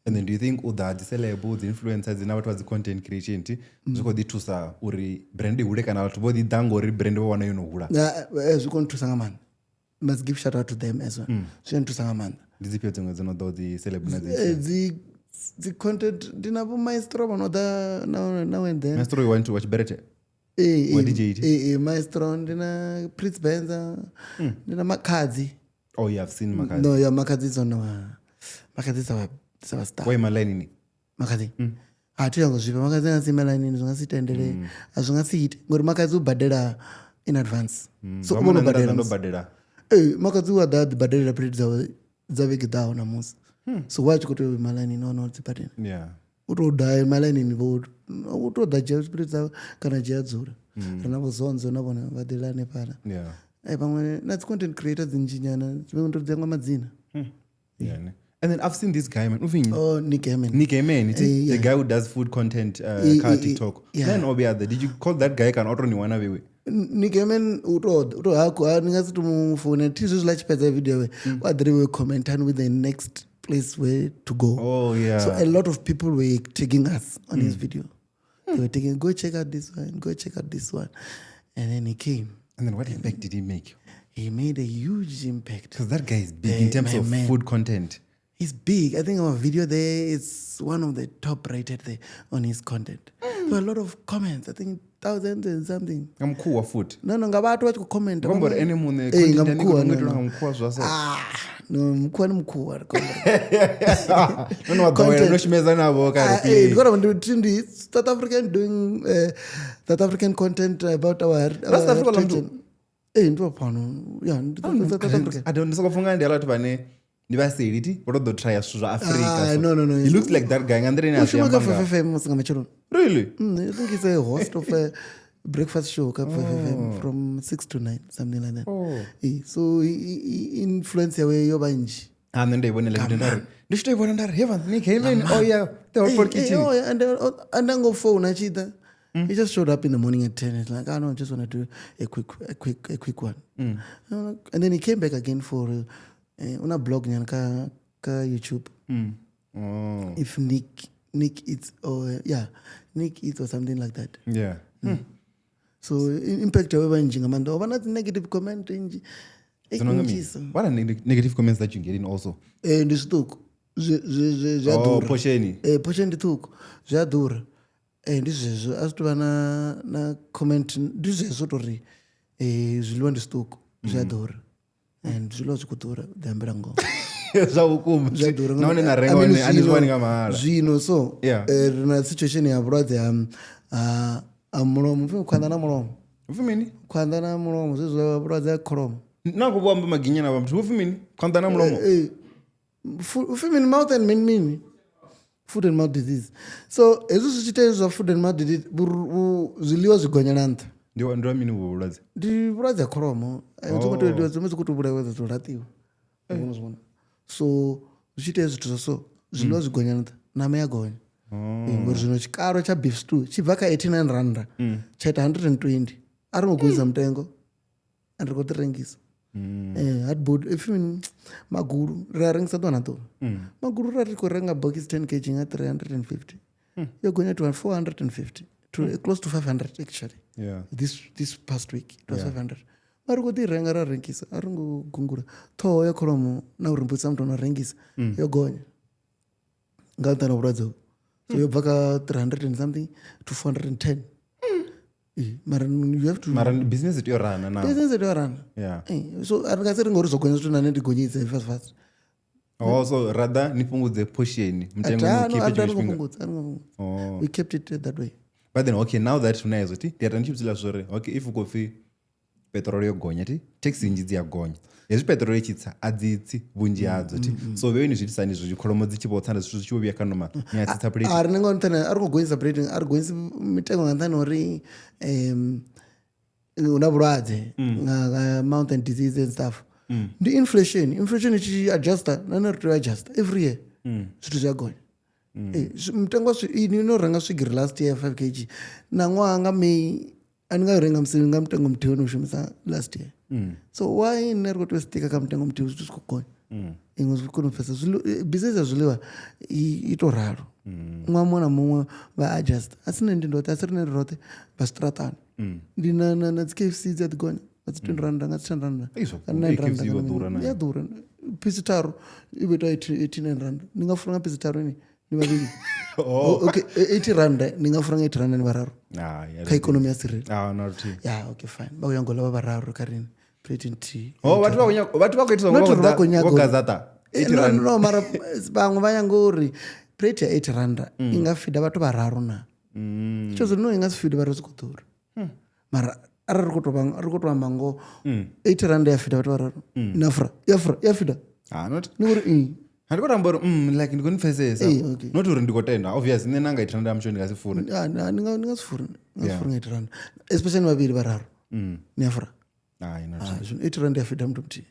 and then do you think udha dzicelebo dziinfluencer dzina vatu vadzicontent creation ti zvikoditusa uri brand ihure kana vatu vodidhangori brand vawana inohura zvikonitusa ngamanda must give shout out to them as well zvinonitusa ngamanda ndidzipio dzimwe dzinoda dzicelebo dzicontent ndinavo maestro vanoda now and then maestro you want to watch berete maestro ndina Prince Benza ndina makadzi you have seen makadzi no makadzi zona makadzi savastar why malaini makadzi hatiyangozvipa makadzi angasimalainini zvingasiitendere hazvingasiite ngori makadzi ubhadhera in advance so unobhadhera makadzi wadhadhibhadherera plate dzaveki dhawo namusi so wachikuti malainini wanaodzibhadhera utodha malainini utodha jesprit dzavo kana jiyadzura rinavozonzo navona vadhelane pala pamwe nadzicontent creator dzinjinyana dzivendodidzangwa madzina and then I've seen this guy man Nick Hammond the guy who does food content TikTok then obiathe did you call that guy kana otoniwana vewe Nick Hammond utohako ningasiti mufone tizvizvi lachipedza video we wadhiriwe commentani with the next place where to go so a lot of people were tagging us on his video they were tagging go check out this one and then he came and then what impact did he make? He made a huge impact because that guy is big in terms of food content. He's big. I think our video there is one of the top rated there on his content. there were a lot of comments, I think thousands and something. ngamkhuwa futhi No, ngabantu bathi kucomment. ngoba ene munhu ngamkhuwa ngamkhuwa zwase no mkhuwa ni mkhuwa no wagawela no shimeza nabo kare kodwa ndi South African doing South African content about our South Africa lamntu ndo pano yeah South African I don't ndisakufunga ndi alatu bane ndivaseli ti votodo try swithu zva Africa no he looks like that guy ngandreni ushuma FM musingamachiro really I think he's a host of a breakfast show FM from 6 to 9 something like that so he influence yawe yobanji and ndayibonela into ndari ndishitoyibona ndari heaven ni came in oh yeah the whole kitchen and then go phone achida he just showed up in the morning at 10 it's like I just want to do a quick one and then he came back again for una blog nyana ka YouTube if Nick eats or Nick eats or something like that so impact yawe njinga mando vanathi negative comment nje what are negative comments that you get in also ndisituko ziyadura posheni ndituko ziyadura ndizvezvo asitova na comment ndizvezvo tori zviḽiwa ndisituko ziyadura and zviḽiwa zvikudhura dambira ngoma zvino so rina situation ya vhulwadze ha mulomo khwanḓa na mulomo ufimini khwanḓa na mulomo zwezwo vhulwadze ha kholomo nakuvamba maginyana va mntu ufimini khwanḓa na mulomo ufimini mouth and mini food and mouth disease so hezwi zwi tshi tea zwa food and mouth disease zwiḽiwa zwi gonya na nṱha ndiwa mini vhu vhulwadze ndi vhulwadze ha kholomo dzimwe dzi khou tou vhulaiwa dza tou laṱiwa zwona so zwi tshi tea zwithu zwa so zwiḽiwa zwi gonya na nṱha ṋama ya gonya ngori zwino tshikalo tsha beef stew tshi bva kha 89 randa tsha ita 120 a ri ngo gonyisa mutengo a ri khou ḓi rengisa hardboard ifini magulu ri a rengisa ḓuvha na ḓuvha magulu ri ri khou renga bokisi 10 kg nga 350 yo gonya to 450 to close to 500 actually this past week it was 500 mari khou ḓi renga ra rengisa a ri ngo gungula ṱhoho ya kholomo na u rembisa muthu na rengisa yo gonya nga nṱhani ha vhulwadze so yo bva ka 300 and something to 410 mara you have to business it yorana now so a ri nga si ri ngori zwo gonya zwithu nane ndi gonyise fast so rather ni fungudze portion mutengo we kept it that way but then okay now that unayezo ti ndiata ndichibvisa zvore okay if ukofi petrol yogonya ti taxi nji dziyagonya hezvi petrol ichitsa adzitsi vunji hadzo ti so veni zvitisa ndizvo chikholomo dzichivotsana zvithu zvichiuya kanoma nyatsitsa plate ari ninga ntana ari kugonyisa plate ari kugonyisa mitengo nga nṱhani uri una vhulwadze nga mountain disease and stuff ndi inflation ichi adjusta nane ri tea adjusta every year zwithu zviyagonya mitengo ini inorenga swigiri last year 5 kg na ṅwaha nga May andingarenga musini nga mutengo muthihi unoshumisa last year so why nne ri khou tea u stika kha mutengo muthihi zwithu zwi khou gonya iṅwe zwi kone u pfesa business ya zwiḽiwa i tou ralo ṅwaha muṅwe na muṅwe vha adjust a si nne ndi ndoṱhe a si rine ri roṱhe vha straṱani ndi na dzi KFC dzi a ḓi gonya nga dzi 20 randa nga dzi 10 randa kana 9 randa ya ḓura phisi tharu i vho ita 89 randa ndi nga fura nga phisi tharu ini ni vhavhili okay 80 randa ni nga fura nga 80 randa ni vhararu kha ikonomi ya sireli okay fine vha kuya ngola vha vhararu kha rini plate nthihi vhathu vha khou itiswa vhogazata 80 randa no mara vhaṅwe vha nyanga uri plate ya 8 randa i nga fida vhathu vhararu na tsho zwi no i nga si fida vhathu zwi khou ḓura mara arali ri khou tou amba ngo 8 randa ya fida vhathu vhararu ya fida ni uri handi khou tamba uri like ndi khou nipfesesa not uri ndi khou tenda obviously nṋe nanga 8 randa ya musho ndi nga si fure ni nga si fure nga 8 randa especially vhavhili vhararu ni a fura 8 randa ya fida muthu muthihi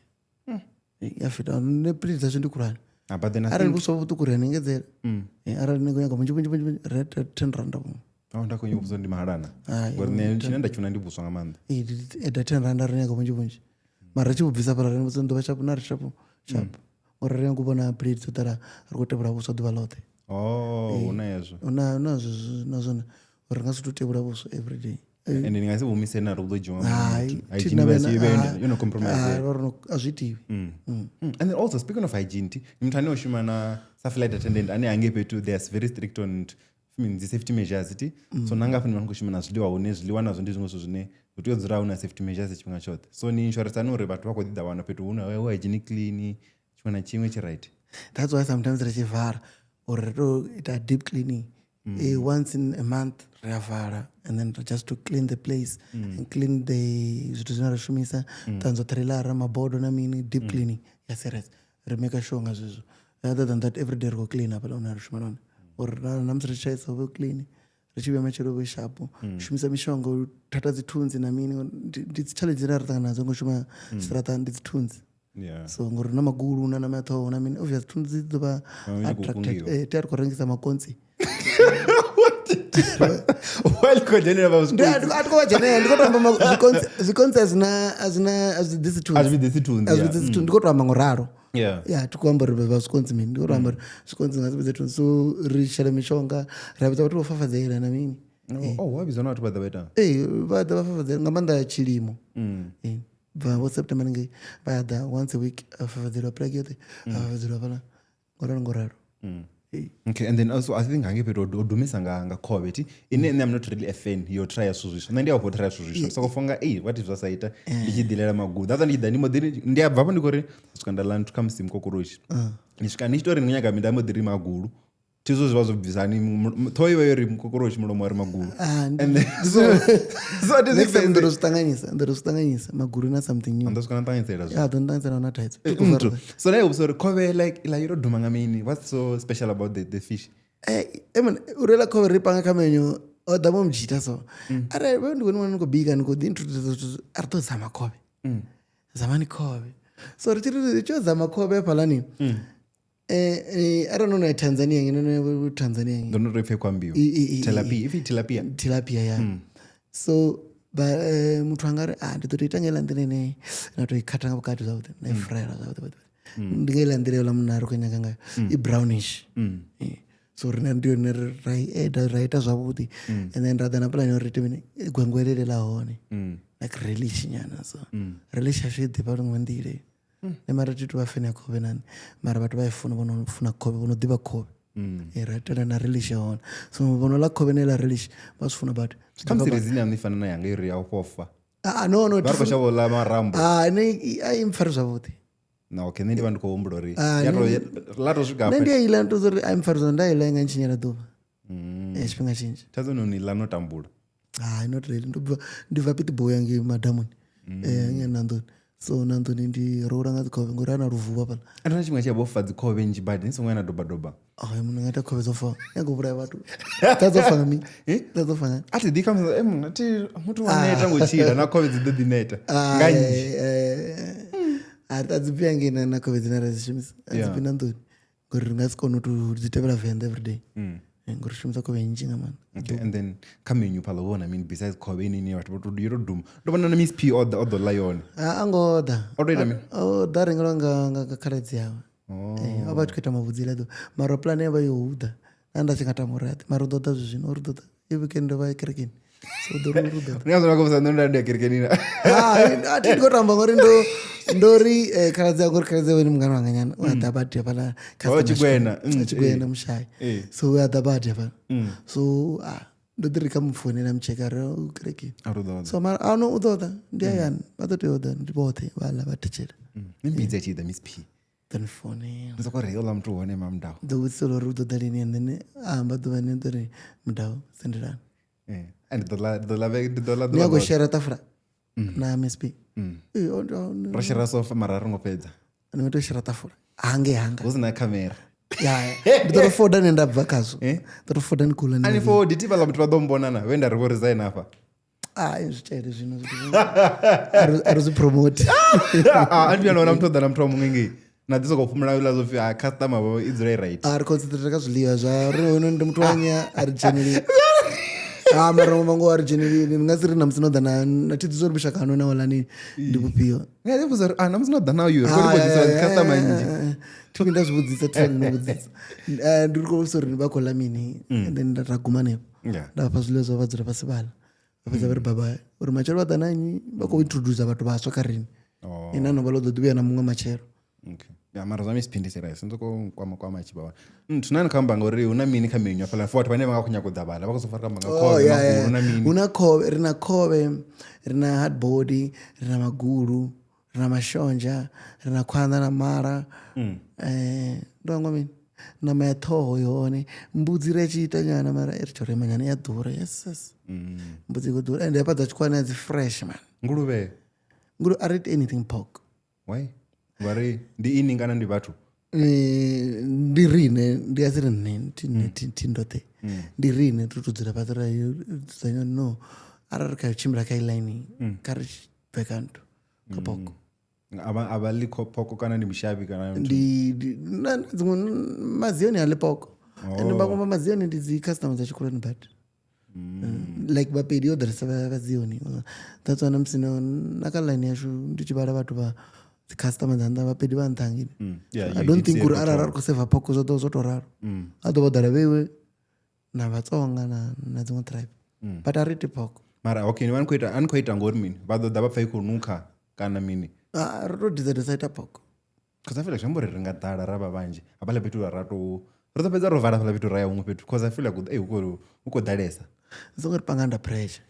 ya fida ne plate dzasho ndi khulwane arali vhuswa vhuṱuku ri a nengedzela arali ni khou nyaga vhunzhi 10 randa vhuṅwe ndakhou vhuswa ndi mahalana ngori nṋe tshine nda tshuna ndi vhuswa nga maanḓa eda 10 randa ri nyaga vhunzhi mara ri tshi vhubvisa phala ri vhudza ndovha shapu na ri shapu uri ri nyaga u vhona plate dzo ḓala ri khou tevhula vhuswa ḓuvha ḽoṱhe una hezwo na zwone uri ri nga si tou tevhula vhuswa every day and ndi nga si vumise na ri u ḓo dzhiwa a zwi itiwi and then also speaking of hygiene ti muthu ane o shuma na sa flight attendant ane hange fhethu they are very strict on dzi safety measures ti so nanga fani vanongoshima na zviḽiwa hune zviḽiwa nazvo ndi zvinwe zwine utodzura una safety measures chifhinga choṱhe so ni insurance ani uri vhathu vha khou ḓi ḓa wana fhethu hune wa hygienic clean chimwe na chimwe tshi right. That's why sometimes ri tshi vara or ri to ita deep cleaning once in a month ri a vara and then just to clean the place and clean the zwithu zwine ra shumisa tanzwa trailer mabodo na mini deep cleaning ya serious ri make sure nga zwizwo. Other than that every day ri go clean up la una ri shuma lona or namusi ri chaisa vo clean ri tshi vha matshelo vo sharp shumisa mishonga thatha dzi thunzi na mini ndi dzi challenge ra ṱangana nadzo ngo shuma strata ndi dzi thunzi. Yeah. So ngori na magulu na matho na mini obviously thunzi dzi ḓo attracted ti ari khou rengisa makonzi while kodzhenela vha ndi atiko vha dzhenela ndiko to amba zwikonzi azwi thunzi ndiko to amba ngoralo. Yeah, to amba ri vha zwikonzi mini ndiko to amba zwikonzi nga zwi thunzi so ri shela mishonga ra vha vhathu vho fafadzela na mini. Wa bizana vhathu vha ḓa beta vha ḓa vha fafadzela nga maanḓa ya tshilimo. Vha September nge vha ḓa once a week afafadzela plug yote afafadzela fhala ngoralo. Okay, and then also I think hange fhethu odumisa nga COVID ine I'm not really a fan yo try zwithu zwiswa nṋe ndi a khou try zwithu zwiswa so kufunga what is zwa ita ndi tshi dilela maguḓa hata ndi ḓa ndi modiri ndi a bva ndi khori skandal to come sim kokoroshi ni swika ni tori nyaga mi nda modiri magulu tizo zwa zwo bvisani thoyi vha yori kokoroshi mulomo ari magulu and then so it is exam ndo stanganyisa magulu na something new ndo skana tanganyisela zwo don't answer na tights so now so khove like you do manga mini what's so special about the fish man urela khove ripanga kamenyo odamo mjita so are ndi wena ngo bika ngo introduce arto zama khove zamani khove so ritiri cho zama khove palani I don't know Tanzania Tanzania don't know if kwambiwa tilapia yeah so ba muthu angari nditoita ngela ndine na to ikata ngapakati zvaute na fry zvaute ndingela ndire la munaro kanyanga ngayo I brownish so rina ndio ne right zvabuti and then rather na plan yo ritimini gwengwelele la hone like relish nyana so relish ashidi pa ngwendile nemara titu vafena khove nani mara vhathu vha ifuna vonofuna khove vonodiva khove ratela na relish yona so vonola khove nela relish va swifuna vhathu kama series ni fana na yanga iri ya upofa no variko shavo la marambo ne ai mfari zvavuti na okay ndi vandu ko humbulo ri lato swika apa ndi ila ndo zori ai mfari zonda ila nga nchinyela duva chipinga chinji tazo noni la no tambula not really ndibva piti boy yangi madamoni nando so nandoni ndi roura nga dzikhove ngori ana ruvuva pala andina chimwe chabofa dzikhove nji badi nisongwana doba munhu ngaita khove zofa yangovuraya vatu tazofa ngami tazofa ati dikama ati mutu waneta ngochira na khove dzidodineta nganji adzipia ngina na khove dzina razishimisa adzipina ndoni ngori ringasikona kuti dzitevera venda every day ngori shumisa khove njinga man. Okay, and then kamenyu pala wona besides khove nini vhathu vho yiro dum ndo vhona na Miss P odo lion angoda odoita mini da ringalo nga khaladzi yawe aba tkuita mavudzila do mara plan yaba yohuda anda chingata murati mara doda zvino uri doda weekend va kerekeni so do uri doda nyazo ngako ndo nda kerekeni na ati ndikotamba ngori ndori khaladzi ngori khaladzi wena mungano wanganyana wadabati pala chigwena mushai so wadabati pala so ndodirika mufoni na mchekara kerekeni so mara ano udoda ndiayani vatotoyoda ndibothe vala vatechera mbidza chida Miss P telefoni nzokoreyola mtu wone mamdao ndowitsolo rudo dalini and then amba dovane ndori mdao senderana and the niyago share tafra na MSP rashira sofa mararo ngopedza anoto share tafra hanga uzina camera ndoro foda nenda bvakazo ndoro foda nikula ani for ditipa la mtu vadombonana wenda rivo resign apa zvichaire zvino arizi promote andi anoona mutodha na mtu wamungenge nadziso kufumira ila zofi customer wavo idzire right ari concentrate kazviliwa zvarono ndi mtu wanya ari generally marongo mangu ari generally ngasiri na msinoda na tidziso rubishakano na walani ndikupiwa ngazivuzari na msinoda na you record customer nje tupinda zvibudzisa tinobudzisa ndiri kusori ndibakola mini and then ndataguma nepo ndapa zviliwa zvavadzira pasi bala vapedza vari baba uri machero vadananyi vakointrodusa vatu vaswa karini inano valododuya na mumwe machero mara zvamisipindisira sinzokwama chibaba tinani kamba ngori una mini kamenyu afala futhi vane vangakunyakudzavala vakuzofara kamba ngakove una mini una khove rina hardboard rina maguru rina mashonja rina khwanda na mara ndongo mini nama ya toho yone mbudzi rechiita nyana mara ritorema nyana yadhura yes mbudzi kudhura and yapadza chikwana yadzi fresh man nguluve I eat anything pork. Why? Vari ndi ini kana ndi vatu? Ndirine ndiasiri tindote. Ndirine tutudzira patara zanyo no. Arari kachimbira kailaini kari vekanto kapoko. Abali poko kana ndi mishavi kana mazioni ale poko. And bagomba mazioni ndidzi customers achikulani but. Like vapedi yodarisa vazioni. That's why I'm saying nakalaini yashu ndichibara vatu va the customers anda vapedi vantangini. I don't think kuri arara kuseva poko zotoraro. Adobodara vewe na vatsonga na dzimwe tribe. But ariti poko. Mara okay ni ankoita ngori mini. Vado daba pfai kunuka kana mini. Ro decide poko. Because I feel like shambore ringadala rava vanje. Abale petu rato rotopedza rovara fala petu raya umwe petu. Because I feel like ukodalesa. Zongori panganda pressure.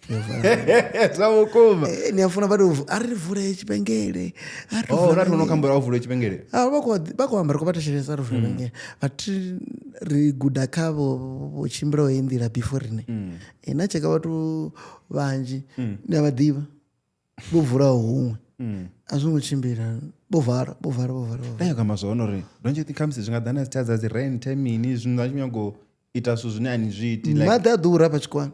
Zvavokoma. Niyafuna vadu arivhure chipengere. Rati unokambora uvhure chipengere. Bakuhamba rikubata sheresa arivhure chipengere. But rigudha kavo vochimbira voendira before rine. Nacheka vatu vanji navadhiva vovhura humwe. Azvingochimbira bovhara. Dai kama zvaonori. Don't you think kamsi zvingadhana zitaza zirent mini zvinhu ita so zvine anizviti like madhi adhura pachikwana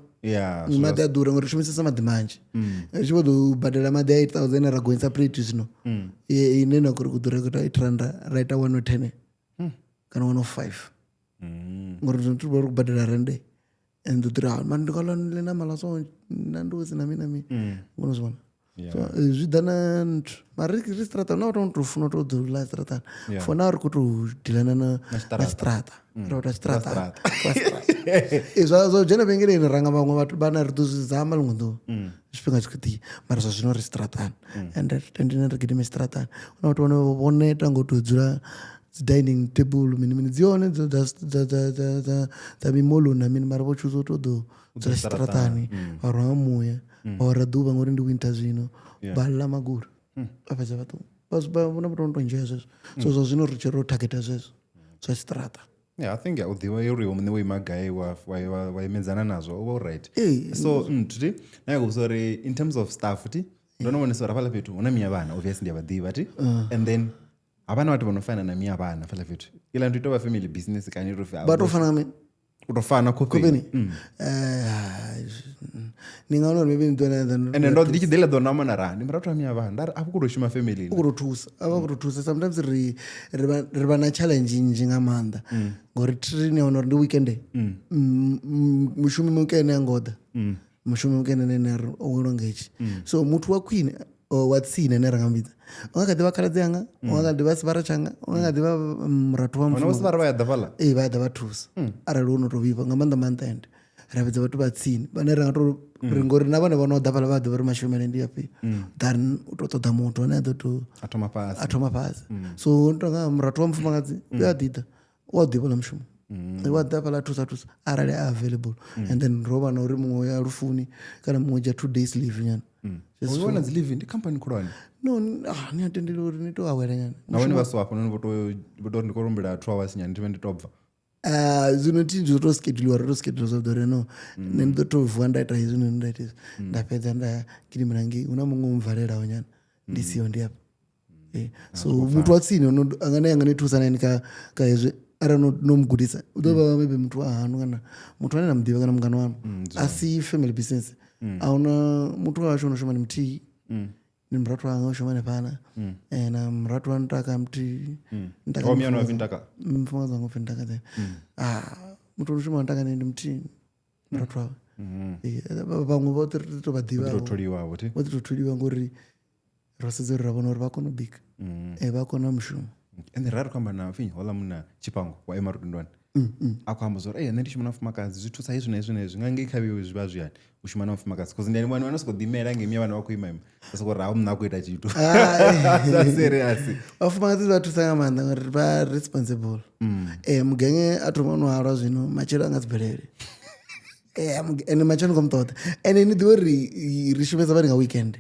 madhi adhura ngori shumisisa madhi manje chivodobhadhara madhi a 8,000 ragoinsa plate zvino inena kuri kudhura kuti 800 raita 110 kana 105 ngori tiri kubhadhara rende and ndotira mani ndikalanile namala so nandozi nami unozvona zvidhana nthu mari ristrata unautofuna todhurula strata for now ri kutodhilana na strata rauta strata zvojena vengereni ranga vamwe vatu bana ritozvizama lung'ondo zvipinga chikuti mari zvazvino ri stratani and tendine rigidime stratani unautone voneta ngotodzura dining table mini dzione dzamimolona mini mari vochuzotodo dzira stratani varwa muya vaura dhuva ngori ndi winter zvino balila maguru apedza vatu vona votonotonjeya zvezvo so zvazvino richero targeta zvezvo zvastrata. Yeah, I think udhiwa uriwo mune wemagai waimedzana nazvo over right. So today sorry in terms of staff ti ndonoonesa rapala petu una miya vana obviously ndiyavadhiva ti and then havana vati vanofana na miya vana pala petu ila ndoitova family business kani rofi batofana mini utofana kopeni ningaona maybe and ndo ndichidela dona mana ra ndimratwa miya vana ndari apo kuroshima family kurotusa sometimes riva na challenge ngamanda ngori trini ona ndi weekend mushumi mukene angoda mushumi mukene nene ongolongechi so mutu wa queen watsine nerangambidza ungakadiva kaladzi yanga ungakadiva sivara changa ungakadiva muratu wa mfumavasivara vayadhavala vayadha vatusa arali unotovipa ngamanda month end rapedza vatu vatsini vane rangato ringori navane vanodhavala vadha vari mashomene ndiyapi then utotoda mutu ane adoto atoma pasi so tonga muratu wa mfumakadzi uyadhidha wadhivala mushumo wadhavala tusa arali available and then rova nauri mumwe yarufuni kana mumwe ja 2 days leave nyana uiona dzilive ndi company kurani no niatendele uri nitoawera nyana navone vaswapo votori ndikorombera 2 hours nyana ndive nditobva zvinoti ndizotoskedulwa rotoskedula zvaudore no nendotovhuwa ndaita izvino ndaita izvi ndapedza ndakidimurangi una mumwe umuvharirawo nyana ndisiyo ndiapa so mutu watsini anganaitusanaini kaizve ara nomugudisa udova maybe mutu wahanu kana mutu wanena mudhiva kana mungano wanu asi family business auna mutu wacho unoshoma nemtii nimuratu wanga ushomane pana na muratu wanotaka mti mfunga zangu vindaka then mutu unoshoma ntaka nende mti muratu wawo vamwe vototoliwa ngori rosedzero ravona uri vakonobika vakona mushumo and rari kwamba nafinyi hola muna chipango waemarudindwani akuhamba zori nṋe ndi shuma na mufumakadzi zwi thusa izwi na izwi na izwi nga ngei khavhiwe zwi vha zwiyani u shuma na mufumakadzi because ndi vhana vha no sokou ḓimela ngei miya vhana vha khou ima vha sokou ri mna a khou ita tshithu serious vhafumakadzi vha thusa nga maanḓa ngori vha responsible mugenge a thoma no halwa zwino matshelo a nga dzi bvelele ende matshelo khou muṱoḓa ende ni ḓivha uri ri shumesa vhari nga weekend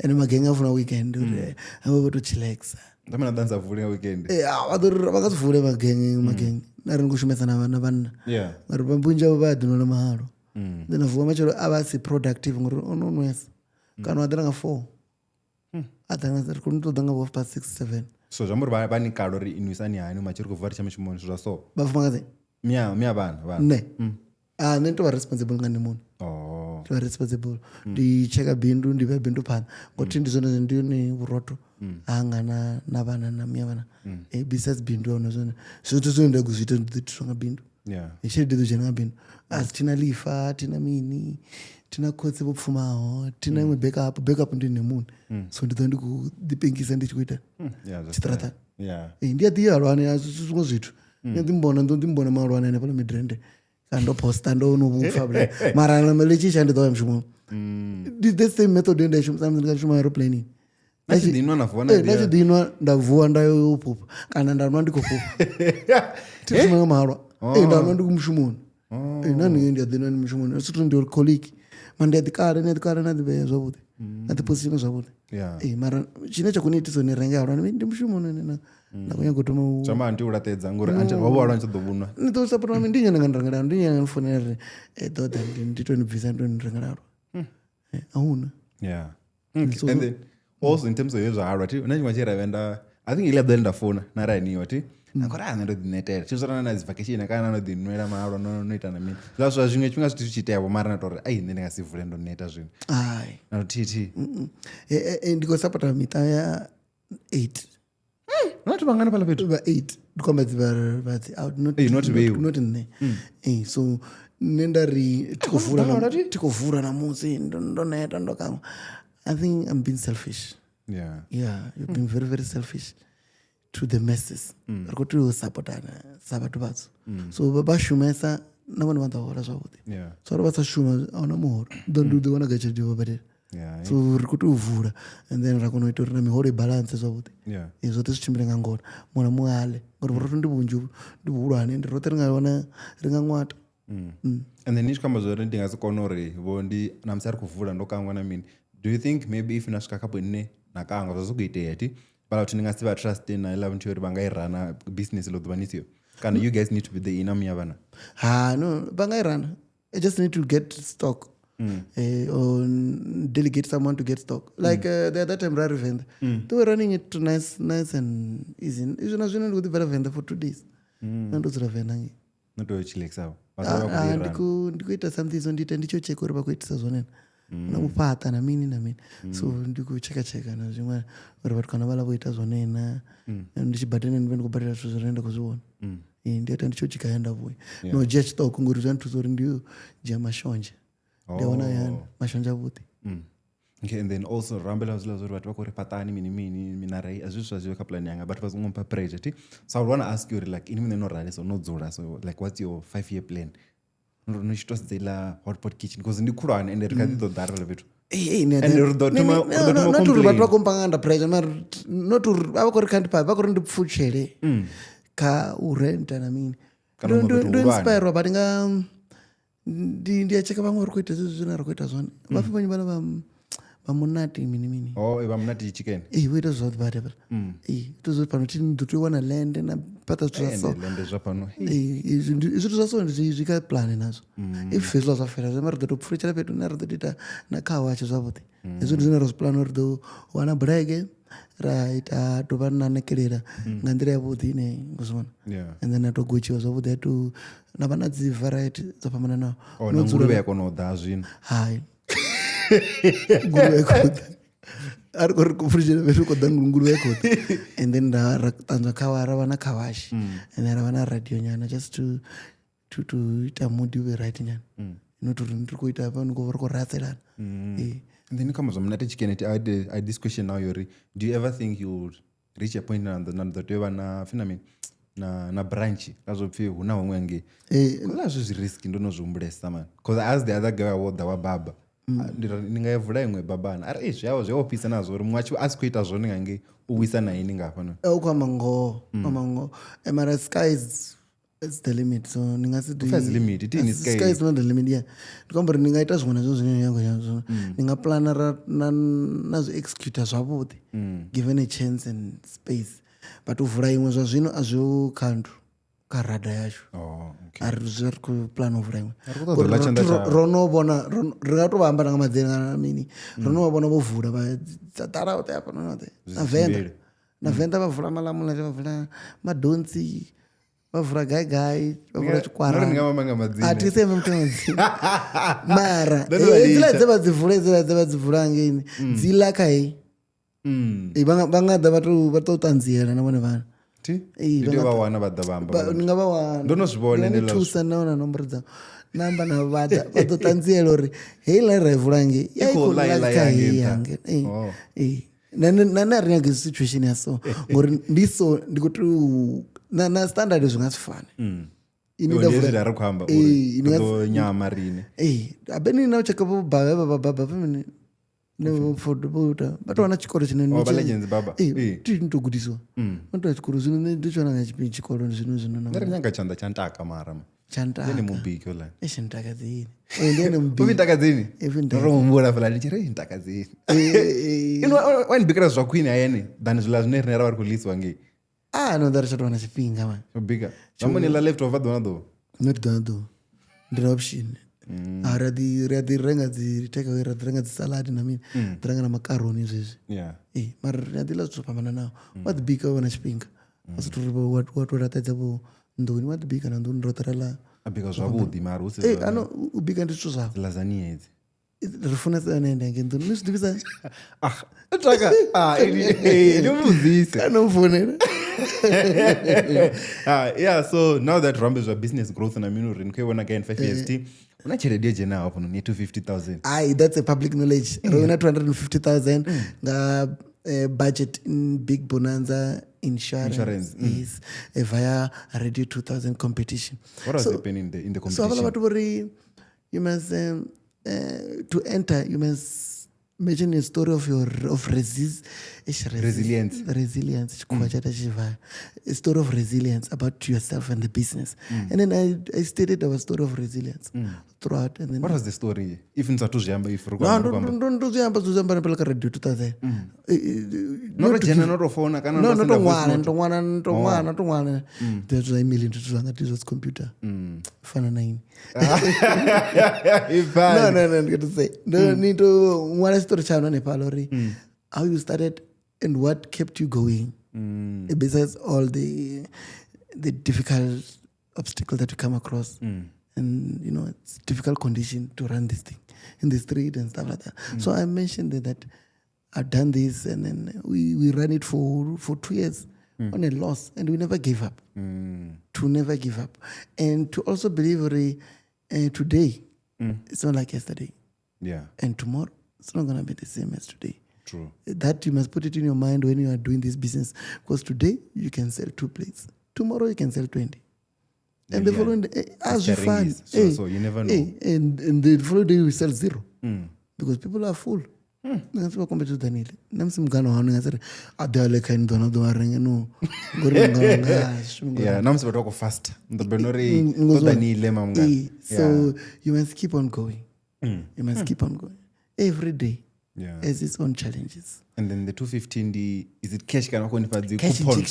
ende magenge a funa weekend uri avha vho to chillaxa ndamana danza vule nga weekend vha nga dzi vule magenge na ri ni khou shumesa na vhanna ngori vhunzhi avho vha a ḓinola mahalo then avuka matshelo a vha si productive ngori o no nwesa kana a ḓela nga 4 a ḓa ri khou ṱoḓa nga 6-7 so zwi amba uri vha ni kalo ri inwisani hani matshelo khou vuva ri tsha mishumoni zwa so vhafumakadzi miya vhana ne nṋe ndi vha responsible nga ndi muno ndi vha responsible ndi tsheka bindu ndi vhea bindu phanḓa ngothi ndi zwone ndi ni vhuroto hanga na vhana na miya vhana besides bindu hone zwone zwithu zwine nda kuzwi ita ndi ḓi thuswa nga bindu tshelede ḓo dzhena nga bindu asi thina lifa thina mini thina khotsi vho pfumaho thina iṅwe backup ndi nne muno so ndi ḓo ndi khou ḓipengisa ndi tshi khou ita tshiṱaratani ndi a ḓi alwane zwiṅwe zwithu ndo ḓi mbona malwane hanefhaḽa midrende kana ndo posta ndo no vhupfa mara ḽitshi tsha ndi ḓo ya mushumoni ndi the same method nda i shumisa ndi nga shuma aeroplane natshi ḓinwa nda vuwa nda yo phupha kana nda nwa ndi khou phupha thi shuma nga mahalwa nda nwa ndi mushumoni nani ndi a ḓinwa ndi mushumoni sithu ndi colleague mara ndi a ḓikala na ḓivhea zwavhuḓi na ḓiposishini zwavhuḓi mara tshine tsha khou ni itisa ni renge halwa ndi mushumoni na khou nyaga u thoma zama ndi u laṱedza ngori wavho halwa ntshi ḓo vhunwa ni ḓo sapota ndi nyana nga ndirengela ndi nyana nifonela ri ḓoḓa ndi to ni bvisa ndo ni rengela halwa ahuna and then also in terms of hezwo halwa ti na tshiṅwe tshi ravenda I think ile ḓo nda fona na raniwa ti akora nṋe ndo ḓinetela tshi zwana na dzi vacation kana no ḓinwela mahalwa no ita na mini zwa zwiṅwe tshifhinga zwithu tshi iteavho mara na tori nṋe ndi nga si vule ndo neta zwino na thithi ndi khou sapota miṱa ya 8 not vhangana phala fhethu vha 8 ndi khou amba dzi out not nne so nne nda ri thi khou vula na musi ndo neta ndo kangwa I think I'm being selfish you're being very very selfish to the masses ri khou tea u sapotana sa vhathu vhathu so vha shumesa na vhone vha ḓo hola zwavhuḓi so ri vha sa shuma ahuna muholo ḓo ḓi wana ga tshelede yo vha badela so ri khou tea u vula and then ra kona u ita uri na miholo i balance zwavhuḓi zwoṱhe zwi tshimbile nga ngona muṅwe na muṅwe ale ngori vhuroto ndi vhunzhi ndi vhuhulwane ndi roṱhe ri nga wana ri nga ṅwata and then ni tshi khou amba zwori ndi nga si kone uri vho ndi na musi a ri khou vula ndo kangwa na mini do you think maybe if na swika khapo nne na kangwa zwa khou itea ti bala vhathu ndi nga si vha trust na ila vhathu uri vha nga i rana business ḽo ḓuvha nisiyo kana you guys need to be the ina miya vhana no vha nga i rana I just need to get stock or delegate someone to get stock like the other time Rari Venda they were running it to nice and easy izwi na zwino ndi khou ḓi bvela Venda for 2 days na ndo dzula Venda ngi na to chillaxaho ndi khou ita something so ndi ita ndi tsho cheka uri vha khou itisa zwone na u fhaṱa na mini na mini so ndi khou cheka na zwiṅwe uri vhathu kana vha ḽa vho ita zwone na ndi tshi badela ndi vha ndi khou badela zwithu zwine nda khou zwi vhona ndi ita ndi tsho tshika ya nda vhuya no dzhia tshiṱoko ngori zwi a nthusa uri ndi yo dzhia mashonzha ndi a wana yani mashonzha avhuḓi okay and then also rambela zwiḽa zwa uri vhathu vha khou ri fhaṱani mini minarei a zwi zwithu zwa zwiwe kha puḽani yanga vhathu vha songo mpha pressure ti so I would want to ask you like ini mine no rali so no dzula so like what's your 5-year plan no tshi to sedza hotpot kitchen because ndi khulwane ende ri kha ḓi ḓo ḓarela fhethu not uri vhathu vha khou mpanga under pressure mara not uri vha khou ri kha ndi vha khou ri ndi pfutshele kha u renta na mini ndo inspire badi nga ndi a cheka vhaṅwe ri khou ita zwine ri khou ita zwone vhafi vhanyi vhana vha munati mini vha munati chicken vho ita zwavhuḓi badi pala ito zwo pano ti ndo tea u wana land na pata zwithu zwa so zwithu zwa so zwi kha plan nazwo if hezwiḽa zwa fela zwi ri ḓo tou pfulutshela fhethu na ri ḓo tou ita na khawatshe zwavhuḓi hezwo ndi zwine ra zwi puḽana uri ḓo wana bulege ra ita tovha na nekelela nga nḓila yavhuḓi ine ngozvona and then na to gochiwa zwavhuḓi to na vha na dzi variety dzo fhambananaho na nguluvhe ya kona u ḓa zwino hayi nguluvhe khoḓa ari khou ri kupfulutshela fhethu khou ḓa nguluvhe khoḓa and then ra ṱanzwa khawa ra vha na khawashi and then ra vha na radio nyana just to ita mood iwe right nyana not uri ndi khou ita hafha ndi khou ri khou ratselana and then kama zwa chicken I had this question now Yori do you ever think you would reach a point na ḓo tea vha na phenomenon na branch kazopfi huna humwe hange kula zvirisky ndonozviumbulesa man because as the other guy wawoda wababa ndingayevhula imwe babana ari zvawo zvaopisa nazvo uri mwacho asi kuita zvone hange uwisa naini ngapa no ukwamango amango mara sky is the limit so sky is not the limit yeah ndikombori ningaita zvona zvo zvine yangu yazvo ningaplana nazvo execute zvavhuḓi given a chance and space but uvhura imwe zvazvino azvo kantu karada yacho ari zviri kuplana uvhura imwe ronovona ringatovamba nanga madzena mini ronovona vovhura vatarauta apa nonote navhenda vavhura malamula vavhura madhonzi vavhura gaigai vavhura chikwaraatiseme mutemadzina mara dzila dzevadzivhura ngeni dzilakahei vangada vatotanziyela navone vanhu ndingavawananitusa naona nomboro dzavo namba navada vatotanziyela uri hei lairaivhurange yaikolalakaheyange nani harinyange situation yaso ngori ndiso ndikuti nastandard zvingasifane abeni nauchakababa pemene vatowana chikoro chinenitogudiswa vatoa chikoro zvino ndichona chikoro zvinonyanga chanda chantaka mara chandakawanibikira zvakuini ayani than zvila zvine rinera vari kuliswa ngei nodharachatowana chipinga man ubika vamonela left over donado not donado ndira option rati renga dzitekaway rati renga dzisaladi namini tirenga namakaroni izvezvi mara rati lazvopambana nawo wadhibika wana chipinga asitoratadzavo ndoni wadhibika nandoni rotarala abika zvavudi mari ubika ndizvo zvavo lazania idzi rifuna sanaendenge ndoni nizvidivisa ndimuzise anofonera so now that rambe zva business growth namini uri nikoiona kain 5 years t una cheredie jena hapo no 250,000 that's a public knowledge rona 250,000 nga budget in big bonanza insurance is via radio 2000 competition. What was happening in the competition? So you must to enter you must imagine a story of resilience a story of resilience about yourself and the business and then I stated our story of resilience throughout and then what was the story if nsatuzviamba if ndozviamba nepelaka radio 2000 norofona kana notongwana ndezvaimili nditozvanga tizvasi computer fana naini ndikatosay ndonitongwana story chano nepalori how you started and what kept you going besides all the difficult obstacles that you come across and you know it's difficult condition to run this thing in the street and stuff like that so I mentioned that I've done this and then we ran it for 2 years on a loss and we never gave up to never give up and to also believe today it's not like yesterday and tomorrow it's not going to be the same as today. True. That you must put it in your mind when you are doing this business because today you can sell 2 plates, tomorrow you can sell 20 and the following day as you find so you never know and the following day you sell 0 because people are full. Ngasiba kombeto Danile namsimgano hanu ngasere adale kaini dona do arenge no ngoringa namsiba toko fast ndobenori do Danile mamga so you must keep on going you must keep on going every day has its own challenges and then the 215 is it cash kana konipa coupon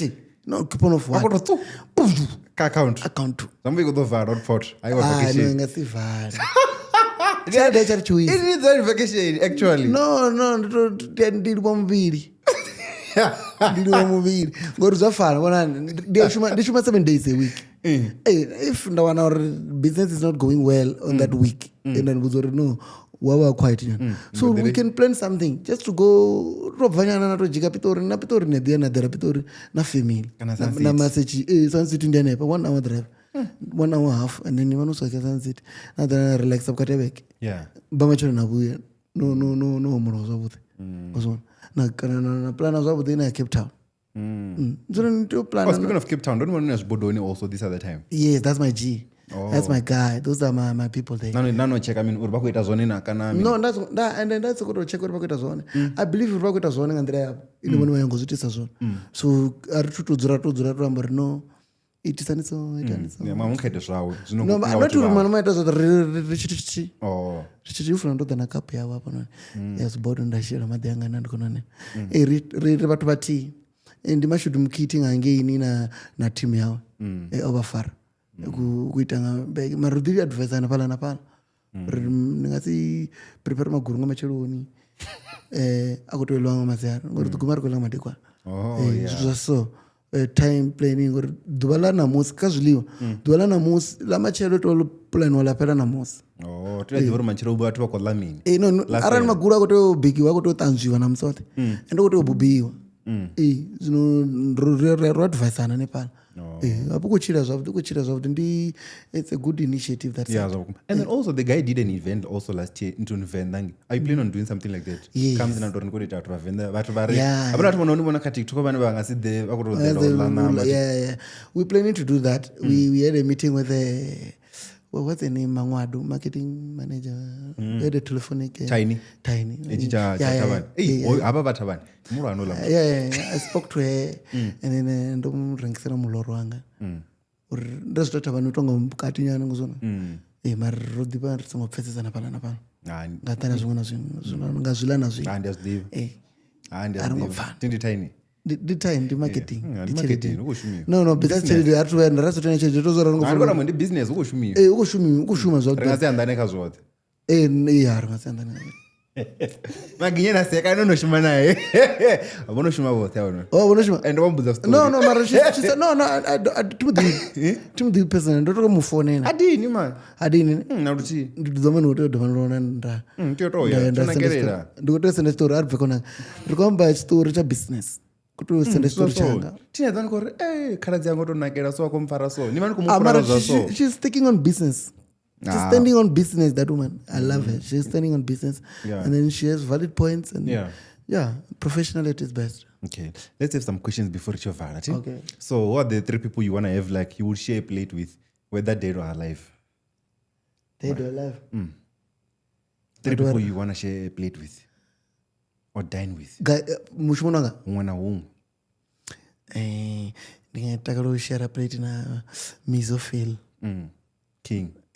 no coupon of what account zambe go do vara report aiwa vacation no ngasivara vacation actually ndiri kwamuviri ngori zvafana bona ndishuma 7 days a week if ndawana uri business is not going well on that week and then buzori no wava quiet so we can plan something just to go robvanyana natojika pitori napitori nedhiya nadhara pitori nafamily namasechi Suncity ndianepa 1 hour drive 1 hour half and then vanosvaka Suncity nadhara relaxa bukateveke bamachona navuya no muro zvavhuḓi uzona kana na plana zvavhuḓi ina Cape Town Speaking of Cape Town, don't you want to Bodoni also this other time? Yes, that's my G. That's my guy. Those are my people there. No, check. I mean, uri pakuita zvone nakana. No, and then that's good to check uri pakuita zvone. I believe uri pakuita zvone ngandira yapo. Ine munhu wayangozvitisa zvone. So ari tutodzura ramba no itisanitso. Mamukaita zvawo. No, not uri mwana maita zvokuti richiti. Oh. Richiti ufuna ndodana cup yavo apo no. Yes, bodo ndashira madhi anga nandikonane. Ri vatu vati. Ndimashuti mukiti ngange ini na team yavo. Overfar. Kuita marudhi advisor napala ndingati prepare maguru ngamacheloni akutoelwa mazera ngori tugumari kola madekwa so time planning ngori dubala namusi kazviliwa dubala namusi lamachelo to plan wala pera namusi tira divoro machelo ubatu wa kola mini no arani maguru akuto bikiwa akuto tanzviwa namusoti endo akuto bubiwa zvino advisor nepala apo kuchira zvavudi it's a good initiative that and then also the guy did an event also last year into Vendangi. Are you planning on doing something like that? Yes. Comes in and don't go to Venda vatu vari abana tu mona kati tuko bana bangasi de akutodela yeah we planning to do that. We had a meeting with what's the name, Mangwadu, marketing manager. We had a telephonic Tiny. I spoke to her and then ndomrengisera muloro wanga. Ndazvitota vanhu tonga mukati nyana nguzona. Marodi pa rizongopfesesa napana napana. Ngatana zvimwe nazvimwe ngazvila nazvi. Arangopfana. Tiny. The marketing. No, because charity are to and rest of the charity to run for the business. Ukushumi zvote. Ringasiyandane kazvote. Ringasiyandane. Maginyena seka anonoshuma naye. Abonoshuma vote awona. Abonoshuma. And wambudza story. No, Mara, she said no, to the person ndotoka mufone na. Adini man. Adini. Naruti. Ndizomene wote ndovanona nda. Tiotoya. Tunakerera. Ndikotosenda story ari pekona. Ndikomba story cha business. Kutosenda story changa. Tina dhan kore kharadzi yangu tonakera so akomfara so. Nimani kumufara zvaso. She's sticking on business. She's standing on business, that woman. I love her. She's standing on business. Yeah. And then she has valid points. And yeah, professional at its best. Okay. Let's have some questions before it's your variety. Okay. So what are the 3 people you want to have, like, you would share a plate with, whether dead or alive? Dead or alive? 3 people you want to share a plate with or dine with? Mushimonanga? Mwana wungu. Ndingataka share a plate na Mizophil.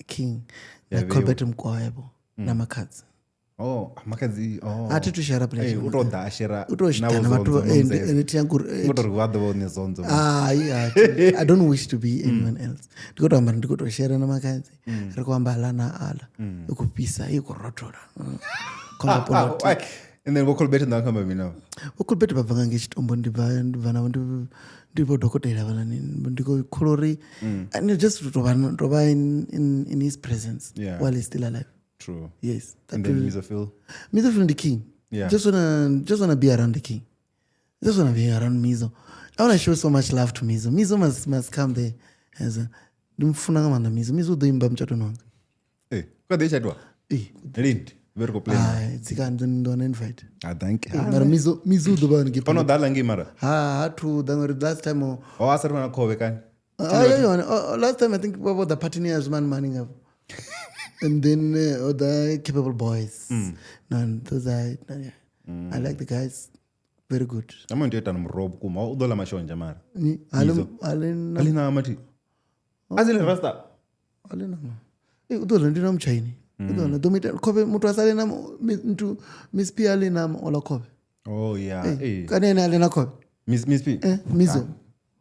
King. Na Colbert Mkwayebo. Na makadzi. Makadzi. Ati to share a plate. Utoda ashera. Utoshitana watu Utorwado nezonzo. Yeah. I don't wish to be anyone else. Ndikoto share na makadzi. Rikwamba alana ala. Ukupisa ikorotora. Kona poloti. And then Colbert ndakamba mina. Colbert babanga ngechitombo ndivana ndipo dokotela vana ndiko colori and just to in his presence while he's still alive. True. Yes. And then Mizophil the king. Yeah. Just wanna be around the king. Just wanna be around Mizo. I wanna show so much love to Mizo. Mizo must come there as a ndimfuna ngamanda Mizo do imba mchato nanga. Kwa desha dwa. Rint. Very good plan. Don't invite. Thank you. Mara Mizo do ba ngipa. Ono dala ngi mara. To the last time asar na kobe kan. Last time I think about the partners man manning up. And then the capable boys. And those I like the guys. Very good. I'm going to tell them Rob Kuma. Udola mashonja mara. Alina amati. Azile rasta. Alina. Udola ndina mchaini. Udola domita kobe mtu asale na mtu Miss P alina ola kobe. Oh yeah. Kanene alina kobe. Miss P. Mizo.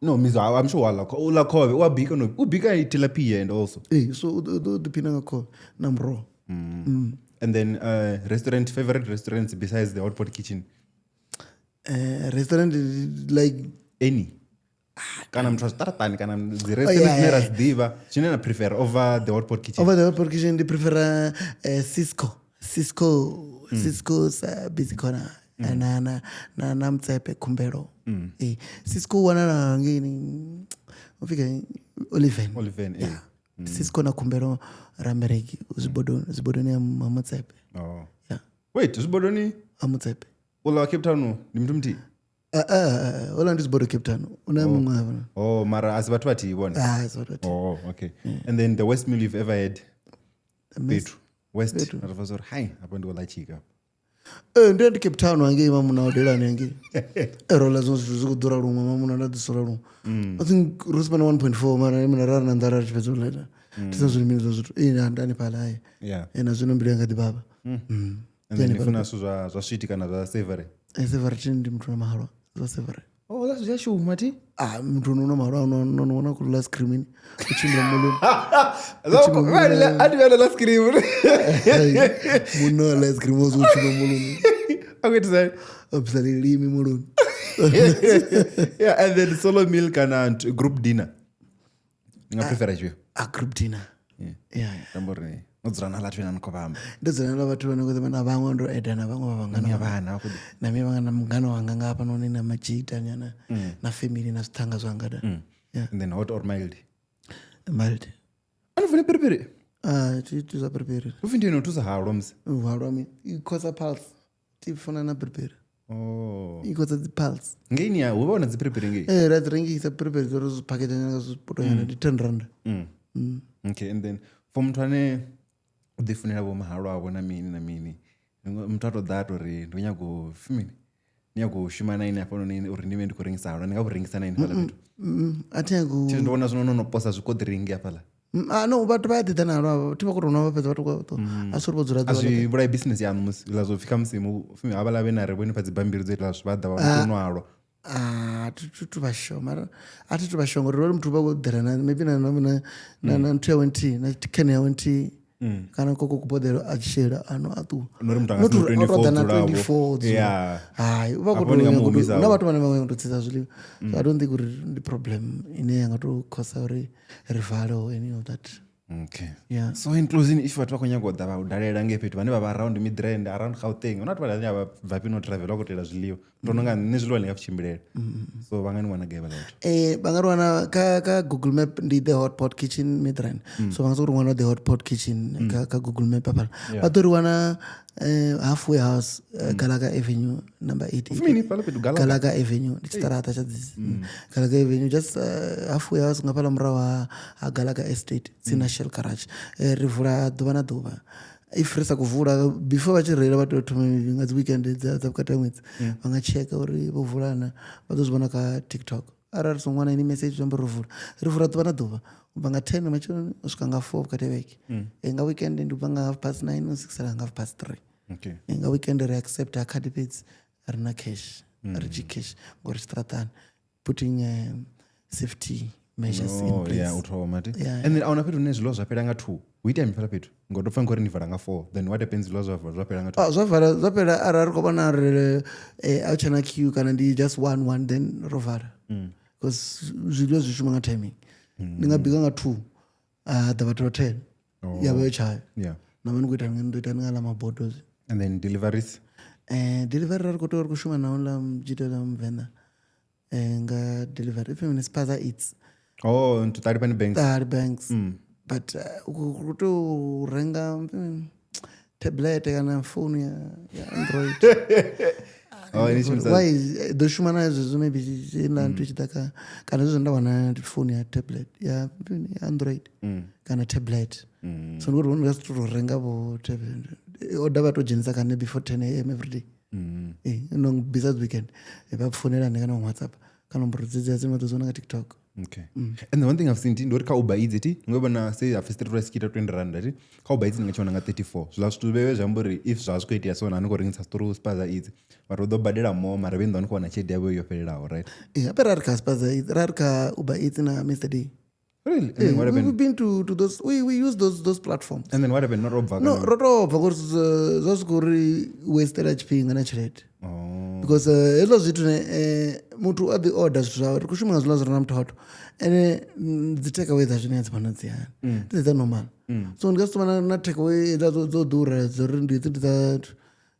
No, Mizo, I'm sure Ola kobe. Ubika no. Ubika tilapia and also. So the pinanga kobe namro. And then favorite restaurants besides the hot pot kitchen. Restaurant like any. Kana mtu taratani kana the restaurant neras diva. Chinena prefer over the hot pot kitchen. Over the hot pot kitchen, they prefer Cisco's busy corner. Na mtsepe kumbero. Cisco wana ngini ufika Oliven. Yeah. Cisco na kumbero rameregi uzibodoni amutsepe. Yeah. Wait, uzibodoni amutsepe. Ola Cape Town ni mtu mti. Orlando is border Cape Town. Mara as vathu vatiyivona. Okay. And then the worst meal you've ever had? Pethu. West. Natafazori hi apo ndikolachika. Ndi Cape Town wange mamuna odelani yange. Rola zonse zikudura rumwe mamuna ndadisora rumwe. I think Rusman 1.4 mara mina rara na ndara chipezo later. Tisazulimiza zoto. Ndani pala hai. Yeah. Nazo mbili ngati baba. And then ifuna zwa sweet kana zwa savory. Savory chindi mtu na mahalwa. Zwa savory. That's just you, Mati. Mtu unaona mahalwa unaona kula last cream. Kuchimba muluni. Adi wala last cream. Muno last cream ozo kuchimba muluni. Okay, say. Obsali limi muluni. Yeah, and then solo meal and group dinner. Nga prefer you. A group dinner. Yeah. Tambore. Nodzana latvena nkobamba. Ndodzana vatwana kuti mana vamwe ndo edana vamwe vangana vana kuti. Na mimi vangana mungano wanga ngapa noni na machita nyana na family na stanga zwangada. Yeah. And then hot or mild? Mild. Anofuna prepare. Tuza prepare. Ufindi inotuza haloms. Halomi. Ikosa pulse. Tifuna na prepare. Ikosa the pulse. Ngeni ya ubona zi prepare ngi. Right ringi isa prepare zoro packet nyanga zopoto yana di 10 rand. Okay, and then for mtu ane udifunira bo mahalo abo na mini. Mtu atodhato ri ndonyago fimini. Nyago shimana ine apono nini uri ndime ndikuringisa halo ndingakuringisa nini pala bitu. Atengu. Ndona zono posa zvikodiringi apala. No, but vaitithana halo tipa kuti una vapedza vatokwato asuri vodzura dzola azvibura business yanu musi ilazofika musimu fimi avala venare voni padzibhambiri dzetu lazvivadha vamutono halo tutuvashoma atituvashongo rori mutu vakudhirana maybe na 20 na 10 kana koko kubodhero achishera ano atu nori mutu angasi 24 hai uvakutouna vatu vane vamwe kutotsisa zvilivo so I don't think kuti ndi problem ine yangatokosa uri rivale or any of that. Okay. Yeah. So in closing, if you are talking about the udalera ngepetu vane vava around Midrand, around Gauteng, unati vadanya vapino travel vakutela zvilivo tononga nezvilivo lingakuchimbilela so vangani wana geva lato vangari wana ka Google Map ndi the Hotpot Kitchen Midrand so vangasori wana the Hotpot Kitchen ka Google Map apala vatori wana halfway house Galaga Avenue number 8 Galaga Avenue ndichitarata chadzisi Galaga Avenue just halfway house ngapala murawa Galaga Estate tsina Shell Garage rivhura dhuva nadhuva ifresa kuvhura before vachirera vatotoma weekend dzapukata mwedzi vangacheka uri vovhurana vatozivona ka TikTok arari somwana ini message vamborovhura rivhura dhuva nadhuva ubva nga 10 machoni usvika nga 4 vukati veki nga weekend ndibva nga 9:30 usiksara nga 3:30 nga weekend reaccept acadipeds rina cash richicash ngori stratani putting safety measures in place. Yeah, utraumati. And then auna petu nezvilo zvapera nga 2 uita mifara petu ngotofa ngori ndivhara nga 4 then what happens zvilo zvapera nga 2 zvapera arari kobana auchana queue kana ndi just one then rovhara because zviliyo zvishuma nga timing ndingabhika nga 2 dhavatiro 10 yava yochaya namani kuita ndoita ndingala mabodos. And then deliveries delivery rari kutori kushuma naula mjitela mvenda nga delivery if municipal eats into 30 banks but kutorenga tablet kana phone ya Android why doshumana izvo maybe inlantu ichitaka kana izvo ndawana phone ya tablet ya Android kana tablet so ngori ungasitorenga vo tablet order vatojenisa kana before 10 am every day besides weekend vakufonerane kana WhatsApp kana mburudzidzi yadzimatozona ka TikTok. Okay. And the one thing I've seen ndori ka Uber Eats ti ngobana say after rescue 20 rand ti ka Uber Eats ngachona nga 34 zvazvitubeve zvambori if zvazvikoita so nani koringisa store spaza Eats varodo badela more mara vendo anokona chede yavo yoferelawo right apera rika spaza Eats rika Uber Eats na Mr. Day. Really? And then what happened? We've been to those. We use those platforms. And then what happened? Not Rob No, Rob because those guri wasted HP ngana chirete. Because hello zitu mutu at the orders to kushuma zlazo na mtoto. And the take away that jene zipanazi ya. This is normal. So ngasto na take away zo dura zorindi that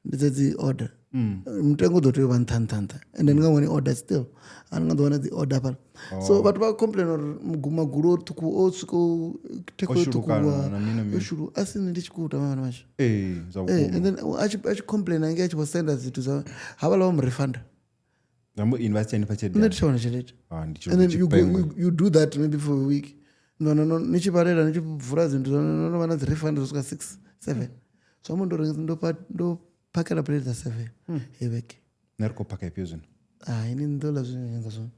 the order. Mtengo doto one tantanta. And then ngawani order still. And ngawani the order pal. So but ba complain or maguro tuku osuko teko tuku ushuru asini ndichikuta mama mash. And then achi complain ange achi was send us to habala refund. invest in pachedi ndatichaona chelete and then you do that maybe for a week no nichiparera nichivhura zvintu nonovana refund zosvika 6-7 so ndopakela plate dza 7 eveke nerikopaka ipyo zvinhu ini ndola zvinyenga zvino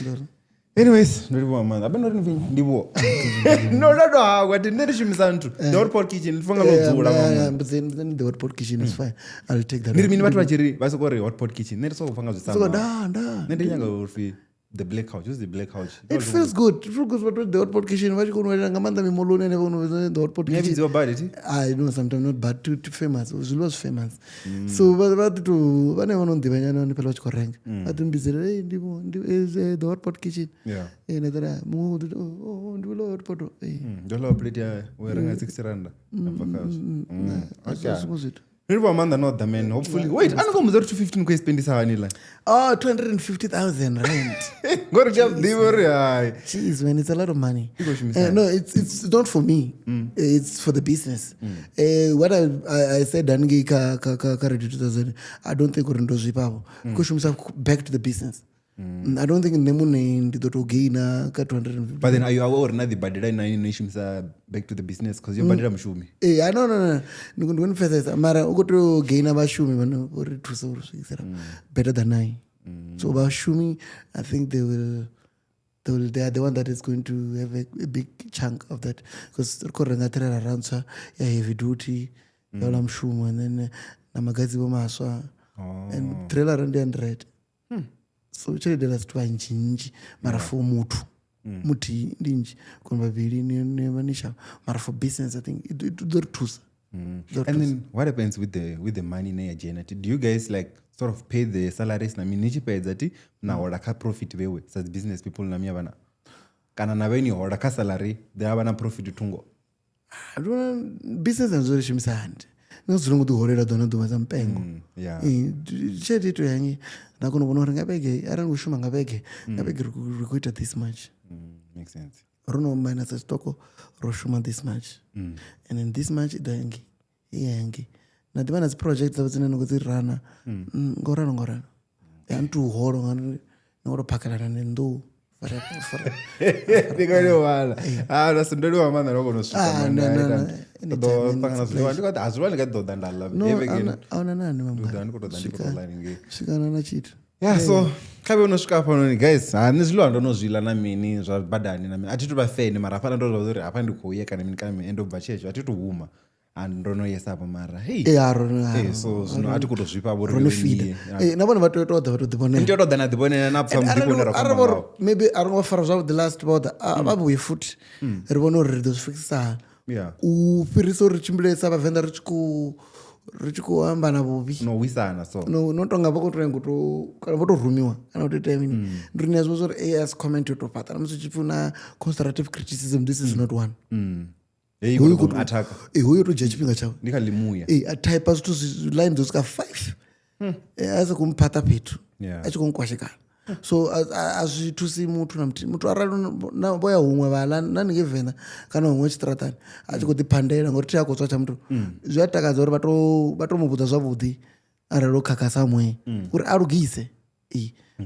ndori anyways ndorivomamanda abendorindivo nodado ti nderishumisa ntu the hotpot kitchen ndifonga lodzula the hotpot kitchen is fine I'll take that ndiri mini vatu vachiri vasokore hotpot kitchen nerisokufanga zvisada nendinyanga urfi the black couch who's the black couch it feels good but the hotpot kitchen vachikunwera ngamanda mimolone nevanhu the hotpot kitchen nevidziwa bad it I know sometimes not bad too famous zvilo famous so vati to vane vanondiva nyana nepela vachikorenga vati mbizira ndivo the hotpot kitchen netara ndivilo hotpot ndola plate ya werenga 60 rand okay Amanda not the man hopefully wait anokomudza kuti 215 kwaispendisa hanila 250,000 rand ngori chavdivori hai jeez man it's a lot of money no it's not for me it's for the business what I said dangi ka ready 2000 I don't think uri ndozvipapo kushumisa back to the business I don't think nemune ndidotogaina ka 250 but then are you aware na the badira inoishumisa back to the business because you badira mushumi no ndikundifesesa mara ukotogaina vashumi vano uri tusa urusvikisira better than I so vashumi I think they are the one that is going to have a big chunk of that because rikorenga trailer rantsva ya heavy duty yaula mushumo and then namagazi vomaswa and trailer randi 100 so cheledela situ vanjinji mara for muti ndinji kona vaviri nevanisha mara for business I think idori tusa and then what happens with the money neyajaina do you guys like sort of pay the salaries nami nichipedza ti nahoda ka profit vewe as business people nami avana kana naveni hoda ka salary they avana profit tungo business anzorishimisa handi nozvirongotihorera dona dhumasa mupengo chetito yanyi ndakunobona kuti ngapege ari ngushuma ngapege rikuita this much makes sense runominasa chitoko roshuma this much and in this much iyangi nadhivana dziproject dzavo dzinenongodzirana ngorana antuhoro nongoropakarana nendou svikanana chitu so kave unosvika panoni guys hani zvilo handonozvila namini zvabhadhani namini atitobafeni mara hapana ndozvauri hapa ndikuuye kana mini kana endobva checho atitohuma andonoyesapo mara so zvino ati kutozvipa navona vatotoda vatodhiponentotoda nadhiponena napsamudhiponera maybe aringofara zvavo the last bother vabuye futi rivona uri ridozvifikisa upiriso richimbulesa vavhenda richikuamba navuvi nowisana so notonga kana votorumiwa kana kutoitamini ndirinazvozori as comment yotopata namusichipfuna constructive criticism this is not one huyo toja chipinga chavo ndikalimuya ataipa line dzosvika 5 asi kumupata petu achikonkwashikana so azvitusi mutu namuti mutu aravoya humwe vala naningevhena kana humwe chitrathani achikutipandaira ngori tiyakotswa chamutu zviatakadza kuti vatomubvudza zvavhudhi ararokakasa mwe kuti arugise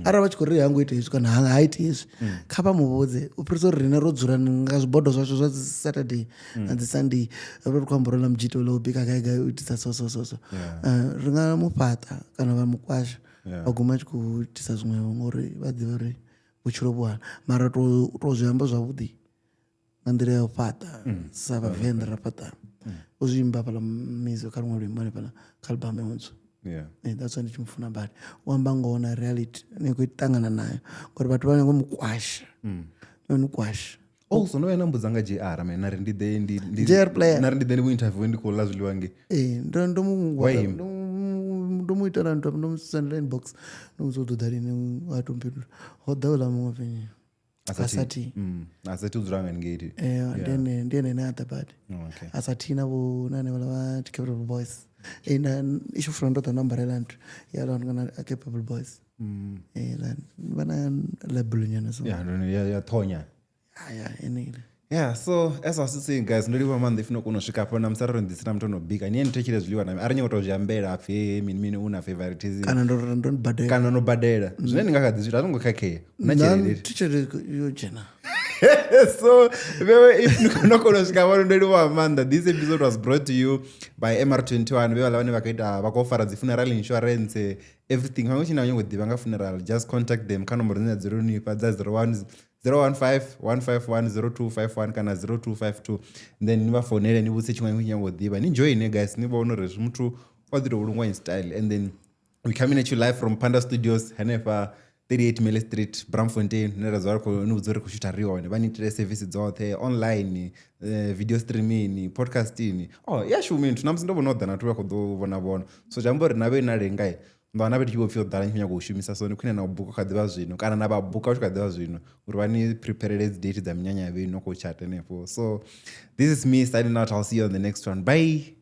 ara vachikorera yangu ite izvi kana haiti izvi kapa muvudze upiriso rina rodzura ngazvibhodho zvacho zvadzisaturday nadzisunday rorikwamborona mujito lobika kaigaitisa sosososo ringamupata kana vamukwasha vaguma chikutisa zvimwevo ngori vadziva ri vuchiropuwana mara tozvihamba zvavudhi nandira yopata savavhenda rapatana uzvimba pala mizo karimwe rwimbane pala kalbame unzwa that's why ndichimufuna badi wamba ngoona reality nekuitangana nayo ngori vatu vanenge mukwasha nomukwasha also no yanambudzanga JR man JR player narindide muinterview ndikola zviwange ndomuitana ntu ndomusandira inbox nomuzododharine watompedura hodaula mumwe penye asati udzuranga ngeti ndiene neatha badi asati navo nane vala vati Capable Boys ishofuna ndoda nambarela ntu yalankana Capable Boys vana label nyana so yathonya enile Yeah, so as I was saying guys, ndoliwa manda ifuna kunosvika pona musararo ndisina muto nobika niye nditochire zviḽiwa nami ari nyotozviambela apfe mini una favoritism kana ndonobhadela kana nobhadela zvine ndingakadzisvita azongokakheya una cherere tichere yojena. So if nokonosvika pano ndoliwa manda, this episode was brought to you by MR21 vevala vane vakaita vakofara dzifuneral insurance everything vamwe china vanyongodhiva nga funeral, just contact them kanomboro dzine dzironipa dza 015-151-0251 kana 0252 then nivafonere nivutse chimwe kunyangodhiva nijoine guys nivaonore zvimutu wadhirowulungwa in style. And then we coming at you live from Panda Studios hanepa 38 Mille Street Bramfontein. Nirazvari kushuta rione vaniitire service dzothe online, video streaming, podcasting. Yashumi tunamsindovonodhana tuvakodovonavona so jambori nave narengai vana vedu chivopfio dhala nchinya kuushumisa so nikuine nabhuka ukadhiva zvino kana navabhuka uchikadhiva zvino uri vani preparere date dzaminyanya yavenu nokuchata nepo. So this is me signing out. I'll see you on the next one. Bye.